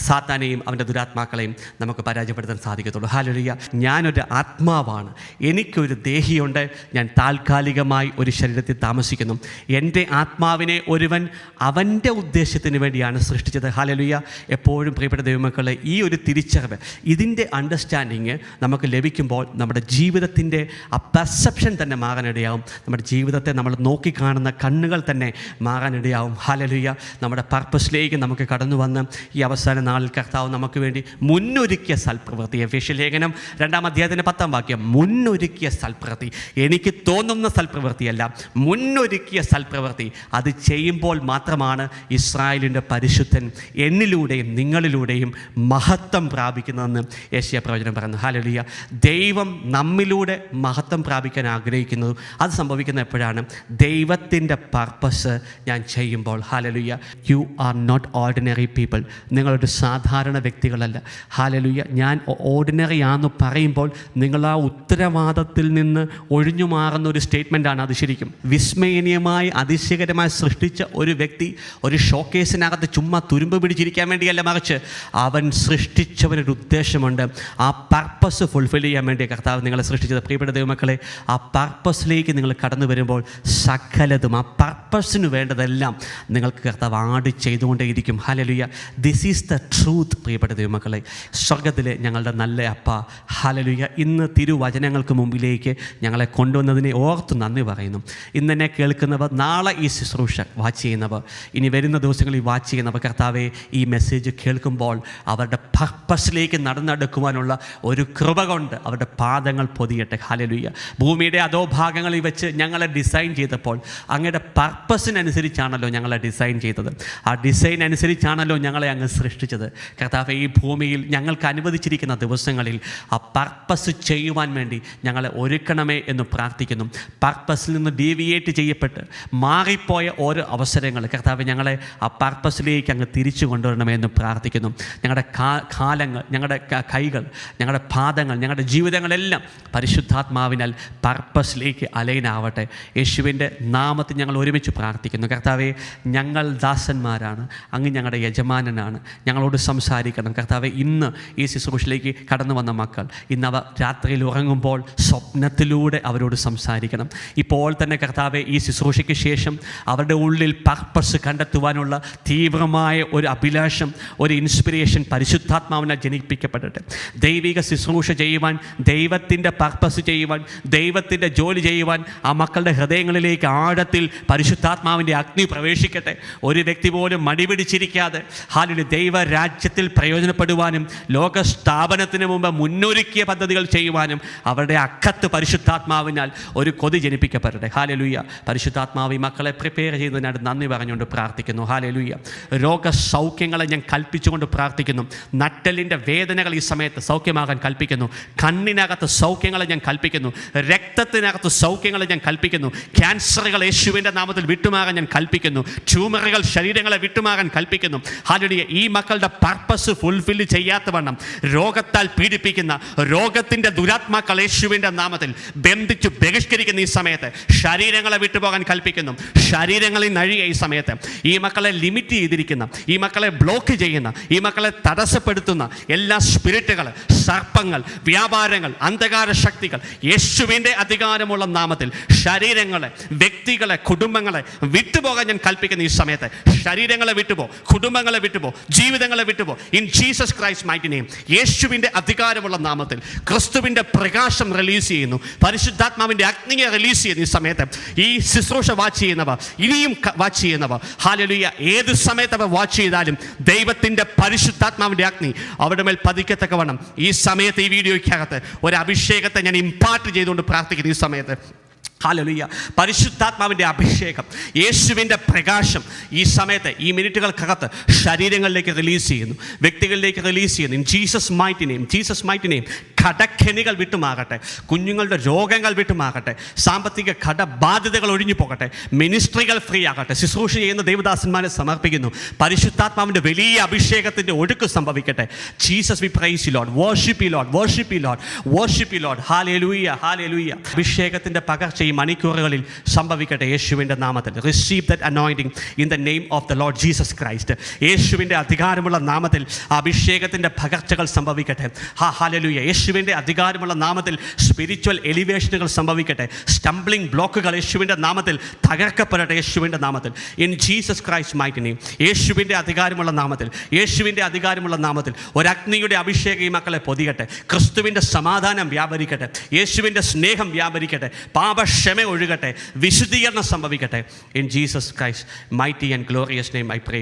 സാത്താനെയും അവൻ്റെ ദുരാത്മാക്കളെയും നമുക്ക് പരാജയപ്പെടുത്താൻ സാധിക്കത്തുള്ളൂ. ഹല്ലേലൂയ. ഞാനൊരു ആത്മാവാണ്, എനിക്കൊരു ദേഹിയുണ്ട്, ഞാൻ താൽക്കാലികമായി ഒരു ശരീരത്തിൽ താമസിക്കുന്നു. എൻ്റെ ആത്മാവിനെ ഒരുവൻ അവൻ്റെ ഉദ്ദേശത്തിന് വേണ്ടിയാണ് സൃഷ്ടിച്ചത്. ഹല്ലേലൂയ. എപ്പോഴും പ്രിയപ്പെട്ട ദൈവമക്കളെ, ഈ ഒരു തിരിച്ചറിവ്, ഇതിൻ്റെ അണ്ടർസ്റ്റാൻഡിങ് നമുക്ക് ലഭിക്കുമ്പോൾ നമ്മുടെ ജീവിതത്തിൻ്റെ ആ പെർസെപ്ഷൻ തന്നെ മാറാനിടയാവും. നമ്മുടെ ജീവിതത്തെ നമ്മൾ നോക്കിക്കാണുന്ന കണ്ണുകൾ തന്നെ മാറാനിടയാവും. ഹല്ലേലൂയ. നമ്മുടെ പർപ്പസിലേക്ക് നമുക്ക് കടന്നു വന്ന് ഈ അവസാന നാളിൽ കർത്താവ് നമുക്ക് വേണ്ടി മുന്നൊരുക്കിയ സൽപ്രവൃത്തി, എഫേസ്യ ലേഖനം 2-ാം അധ്യായത്തിൻ്റെ 10-ാം വാക്യം, മുന്നൊരുക്കിയ സൽപ്രവൃത്തി, എനിക്ക് തോന്നുന്ന സൽപ്രവൃത്തിയല്ല, മുന്നൊരുക്കിയ സൽപ്രവൃത്തി. അത് ചെയ്യുമ്പോൾ മാത്രമാണ് ഇസ്രായേലിൻ്റെ പരിശുദ്ധൻ എന്നിലൂടെയും നിങ്ങളിലൂടെയും മഹത്വം പ്രാപിക്കുന്നതെന്ന് യെശയ്യാ പ്രവചനം പറയുന്നു. ഹല്ലേലൂയ. ദൈവം നമ്മിലൂടെ മഹത്വം പ്രാപിക്കാൻ ആഗ്രഹിക്കുന്നത് അത് സംഭവിക്കുന്നത് എപ്പോഴാണ്? ദൈവത്തിൻ്റെ പർപ്പസ് ഞാൻ ചെയ്യുമ്പോൾ. Hallelujah. You are not ordinary people. നിങ്ങളൊരു സാധാരണ വ്യക്തികളല്ല. ഹല്ലേലൂയ. ഞാൻ ഓർഡിനറി ആണെന്ന് പറയുമ്പോൾ നിങ്ങൾ ആ ഉത്തരവാദത്തിൽ നിന്ന് ഒഴിഞ്ഞു മാറുന്ന ഒരു സ്റ്റേറ്റ്മെൻറ്റാണ് അത്. ശരിക്കും വിസ്മയനീയമായി അതിശയകരമായി സൃഷ്ടിച്ച ഒരു വ്യക്തി ഒരു ഷോക്കേസിനകത്ത് ചുമ്മാ തുരുമ്പ് പിടിച്ചിരിക്കാൻ വേണ്ടിയല്ല, മറിച്ച് അവൻ സൃഷ്ടിച്ചവനൊരു ഉദ്ദേശമുണ്ട്. ആ പർപ്പസ് ഫുൾഫിൽ ചെയ്യാൻ വേണ്ടി കർത്താവ് നിങ്ങളെ സൃഷ്ടിച്ചത്. പ്രിയപ്പെട്ട ദൈവമക്കളെ, ആ പർപ്പസിലേക്ക് നിങ്ങൾ കടന്നു വരുമ്പോൾ സകലതും ആ പർപ്പസിന് വേണ്ടതെല്ലാം നിങ്ങൾക്ക് കർത്താവ് ആഡ് ചെയ്തുകൊണ്ടേയിരിക്കും. ഹല്ലേലൂയ. This is the truth. പ്രിയപ്പെട്ട ദൈവമക്കളെ, സ്വർഗത്തിലെ ഞങ്ങളുടെ നല്ല അപ്പ, ഹല്ലേലൂയ, ഇന്ന് തിരുവചനങ്ങൾക്ക് മുമ്പിലേക്ക് ഞങ്ങളെ കൊണ്ടുവന്നതിനെ ഓർത്ത് നന്ദി പറയുന്നു. ഇന്ന് എന്നെ കേൾക്കുന്നവർ, നാളെ ഈ ശുശ്രൂഷ വാച്ച് ചെയ്യുന്നവർ, ഇനി വരുന്ന ദിവസങ്ങളിൽ വാച്ച് ചെയ്യുന്നവർ, കർത്താവെ, ഈ മെസ്സേജ് കേൾക്കുമ്പോൾ അവരുടെ പർപ്പസിലേക്ക് നടന്നെടുക്കുവാനുള്ള ഒരു കൃപ കൊണ്ട് അവരുടെ പാദങ്ങൾ പൊതിയട്ടെ. ഹല്ലേലൂയ. ഭൂമിയുടെ അധോഭാഗങ്ങളിൽ വെച്ച് ഞങ്ങളെ ഡിസൈൻ ചെയ്തപ്പോൾ അങ്ങയുടെ പർപ്പസിനനുസരിച്ചാണല്ലോ ഞങ്ങളെ ഡിസൈൻ ചെയ്തത്. ആ ഡിസൈൻ അനുസരിച്ചാണല്ലോ ഞങ്ങളെ അങ്ങ് സൃഷ്ടിച്ചത്. കർത്താവെ, ഈ ഭൂമിയിൽ ഞങ്ങൾക്ക് അനുവദിച്ചിരിക്കുന്ന ദിവസങ്ങളിൽ ആ പർപ്പസ് ചെയ്യുവാൻ വേണ്ടി ഞങ്ങളെ ഒരുക്കണമേ എന്ന് പ്രാർത്ഥിക്കുന്നു. പർപ്പസിൽ നിന്ന് ഡീവിയേറ്റ് ചെയ്യപ്പെട്ട് മാറിപ്പോയ ഓരോ അവസരങ്ങൾ കർത്താവെ, ഞങ്ങളെ ആ പർപ്പസിലേക്ക് അങ്ങ് തിരിച്ചു കൊണ്ടുവരണമേ എന്ന് പ്രാർത്ഥിക്കുന്നു. ഞങ്ങളുടെ കാലങ്ങൾ, ഞങ്ങളുടെ കൈകൾ, ഞങ്ങളുടെ പാദങ്ങൾ, ഞങ്ങളുടെ ജീവിതങ്ങളെല്ലാം പരിശുദ്ധാത്മാവിനാൽ പർപ്പസിലേക്ക് അലൈനാവട്ടെ. യേശുവിൻ്റെ നാമത്തിൽ ഞങ്ങൾ ഒരുമിച്ച് പ്രാർത്ഥിക്കുന്നു. കർത്താവെ, ഞങ്ങൾ ദാസന്മാരാണ്, അങ്ങ് ഞങ്ങളുടെ യജമാനനാണ്, ഞങ്ങളോട് സംസാരിക്കണം. കർത്താവെ, ഇന്ന് ഈ ശുശ്രൂഷയിലേക്ക് കടന്നു വന്ന മക്കൾ, ഇന്ന് അവർ രാത്രിയിൽ ഉറങ്ങുമ്പോൾ സ്വപ്നത്തിലൂടെ അവരോട് സംസാരിക്കണം. ഇപ്പോൾ തന്നെ കർത്താവെ, ഈ ശുശ്രൂഷയ്ക്ക് ശേഷം അവരുടെ ഉള്ളിൽ പർപ്പസ് കണ്ടെത്തുവാനുള്ള തീവ്രമായ ഒരു അഭിലാഷം, ഒരു ഇൻസ്പിരേഷൻ പരിശുദ്ധാത്മാവിനാൽ ജനിപ്പിക്കപ്പെടട്ടെ. ദൈവിക ശുശ്രൂഷ ചെയ്യുവാൻ, ദൈവത്തിൻ്റെ പർപ്പസ് ചെയ്യുവാൻ, ദൈവത്തിൻ്റെ ജോലി ചെയ്യുവാൻ ആ മക്കളുടെ ഹൃദയങ്ങളിലേക്ക് ആഴത്തിൽ പരിശുദ്ധാത്മാവിൻ്റെ അഗ്നി പ്രവേശിക്കട്ടെ. ഒരു വ്യക്തി പോലും മടിപിടിച്ചിരിക്കാതെ ഹാലിൽ ദൈവരാജ്യത്തിൽ പ്രയോജനപ്പെടുവാനും ലോക സ്ഥാപനത്തിന് മുമ്പ് മുന്നൊരുക്കിയ പദ്ധതികൾ ചെയ്യുവാനും അവരുടെ അക്കത്ത് പരിശുദ്ധാത്മാവിനാൽ ഒരു കൊതി ജനിപ്പിക്കപ്പെടട്ടെ. ഹല്ലേലൂയ. പരിശുദ്ധാത്മാവ് ഈ മക്കളെ പ്രിപ്പയർ ചെയ്യുന്നതിനായിട്ട് നന്ദി പറഞ്ഞുകൊണ്ട് പ്രാർത്ഥിക്കുന്നു. ഹല്ലേലൂയ. രോഗസൗഖ്യങ്ങളെ ഞാൻ കൽപ്പിച്ചുകൊണ്ട് പ്രാർത്ഥിക്കുന്നു. കൽപ്പിക്കുന്നു. നട്ടെല്ലിൻ്റെ വേദനകൾ ഈ സമയത്ത് സൗഖ്യമാകാൻ കൽപ്പിക്കുന്നു. കണ്ണിനകത്ത് സൗഖ്യങ്ങളെ ഞാൻ കൽപ്പിക്കുന്നു. രക്തത്തിനകത്ത് സൗഖ്യങ്ങളെ ഞാൻ കൽപ്പിക്കുന്നു. ക്യാൻസറുകൾ യേശുവിൻ്റെ നാമത്തിൽ വിട്ടുമാകാൻ ഞാൻ കൽപ്പിക്കുന്നു. ട്യൂമറുകൾ ശരീരങ്ങളെ വിട്ടുമാകാൻ കൽപ്പിക്കുന്നു. ഹല്ലേലൂയ. ഈ മക്കളുടെ പർപ്പസ് ഫുൾഫിൽ ചെയ്യാത്തവണ്ണം രോഗത്താൽ പീഡിപ്പിക്കുന്ന രോഗത്തിൻ്റെ ദുരാത്മാക്കൾ യേശുവിൻ്റെ നാമത്തിൽ ബന്ധിച്ചു ബഹിഷ്കരിക്കുന്ന ഈ സമയത്ത് ശരീരങ്ങളെ വിട്ടുപോകാൻ കൽപ്പിക്കുന്നു. ശരീരങ്ങളിൽ നഴിയ ഈ സമയത്ത് ഈ മക്കളെ ലിമിറ്റ് ചെയ്തിരിക്കുന്ന, ഈ മക്കളെ ബ്ലോക്ക് ചെയ്യുന്ന, ഈ മക്കളെ തടസ്സപ്പെടുത്തുന്ന എല്ലാ സ്പിരിറ്റുകൾ, സർപ്പങ്ങൾ, വ്യാപാരങ്ങൾ, അന്ധകാര ശക്തികൾ യേശുവിൻ്റെ അധികാരമുള്ള നാമത്തിൽ ശരീരങ്ങളെ, വ്യക്തികളെ, കുടുംബങ്ങളെ വിട്ടുപോകാൻ ഞാൻ കൽപ്പിക്കുന്ന ഈ സമയത്ത് ശരീരങ്ങളെ വിട്ടുപോ, കുടുംബങ്ങളെ വിട്ടുപോ, ജീവിതങ്ങളെ വിട്ടുപോ. In Jesus Christ mighty name, യേശുവിൻ്റെ അധികാരമുള്ള നാമത്തിൽ ക്രിസ്തുവിൻ്റെ പ്രകാശം റിലീസ് ചെയ്യുന്നു. പരിശുദ്ധാത്മാവിൻ്റെ അഗ്നിയെ റിലീസ് ചെയ്യുന്നു. ഈ സമയത്ത് ഈ ശുശ്രൂഷ വാച്ച് ചെയ്യുന്നവർ, ഇനിയും വാച്ച് ചെയ്യുന്നവർ, ഹല്ലേലൂയ, ഏത് സമയത്ത് അവർ വാച്ച് ചെയ്താലും ദൈവത്തിൻ്റെ പരിശുദ്ധാത്മാവിൻ്റെ അഗ്നി അവരുടെ മേൽ പതിക്കത്തക്കവണ്ണം ഈ സമയത്ത് ഈ വീഡിയോയ്ക്കകത്ത് ഒരു അഭിഷേകത്തെ ഞാൻ ഇമ്പാർട്ട് ചെയ്തുകൊണ്ട് പ്രാർത്ഥിക്കുന്നു. ഈ സമയത്ത് ഹല്ലേലൂയ, പരിശുദ്ധാത്മാവിൻ്റെ അഭിഷേകം, യേശുവിൻ്റെ പ്രകാശം ഈ സമയത്ത് ഈ മിനിറ്റുകൾക്കകത്ത് ശരീരങ്ങളിലേക്ക് റിലീസ് ചെയ്യുന്നു, വ്യക്തികളിലേക്ക് റിലീസ് ചെയ്യുന്നു. In Jesus mighty name, Jesus mighty name. കടക്കെണികൾ വിട്ടുമാകട്ടെ, കുഞ്ഞുങ്ങളുടെ രോഗങ്ങൾ വിട്ടുമാകട്ടെ, സാമ്പത്തിക കടബാധ്യതകൾ ഒഴിഞ്ഞു പോകട്ടെ, മിനിസ്ട്രികൾ ഫ്രീ ആകട്ടെ. ശുശ്രൂഷ ചെയ്യുന്ന ദേവദാസന്മാരെ സമർപ്പിക്കുന്നു. പരിശുദ്ധാത്മാവിൻ്റെ വലിയ അഭിഷേകത്തിൻ്റെ ഒഴുക്ക് സംഭവിക്കട്ടെ. Jesus we praise you Lord, worship you Lord, worship you Lord, worship you Lord. ഹല്ലേലൂയ, ഹല്ലേലൂയ. അഭിഷേകത്തിൻ്റെ പകർച്ച ഈ മണിക്കൂറുകളിൽ സംഭവിക്കട്ടെ യേശുവിൻ്റെ നാമത്തിൽ. Receive that anointing in the name of the Lord Jesus Christ. യേശുവിൻ്റെ അധികാരമുള്ള നാമത്തിൽ അഭിഷേകത്തിൻ്റെ പകർച്ചകൾ സംഭവിക്കട്ടെ. ഹല്ലേലൂയ. യേശുവിൻ്റെ അധികാരമുള്ള നാമത്തിൽ സ്പിരിച്വൽ എലിവേഷനുകൾ സംഭവിക്കട്ടെ. സ്റ്റംബ്ലിംഗ് ബ്ലോക്കുകൾ യേശുവിൻ്റെ നാമത്തിൽ തകർക്കപ്പെടട്ടെ. യേശുവിൻ്റെ നാമത്തിൽ, in Jesus Christ mighty name. യേശുവിൻ്റെ അധികാരമുള്ള നാമത്തിൽ, യേശുവിൻ്റെ അധികാരമുള്ള നാമത്തിൽ ഒരു അഗ്നിയുടെ അഭിഷേകം ഈ മക്കളെ പൊതിയട്ടെ. ക്രിസ്തുവിൻ്റെ സമാധാനം വ്യാപരിക്കട്ടെ. യേശുവിൻ്റെ സ്നേഹം വ്യാപരിക്കട്ടെ. ക്ഷമ ഒഴുകട്ടെ. വിശുദ്ധീകരണം സംഭവിക്കട്ടെ. In Jesus Christ mighty and glorious name I pray.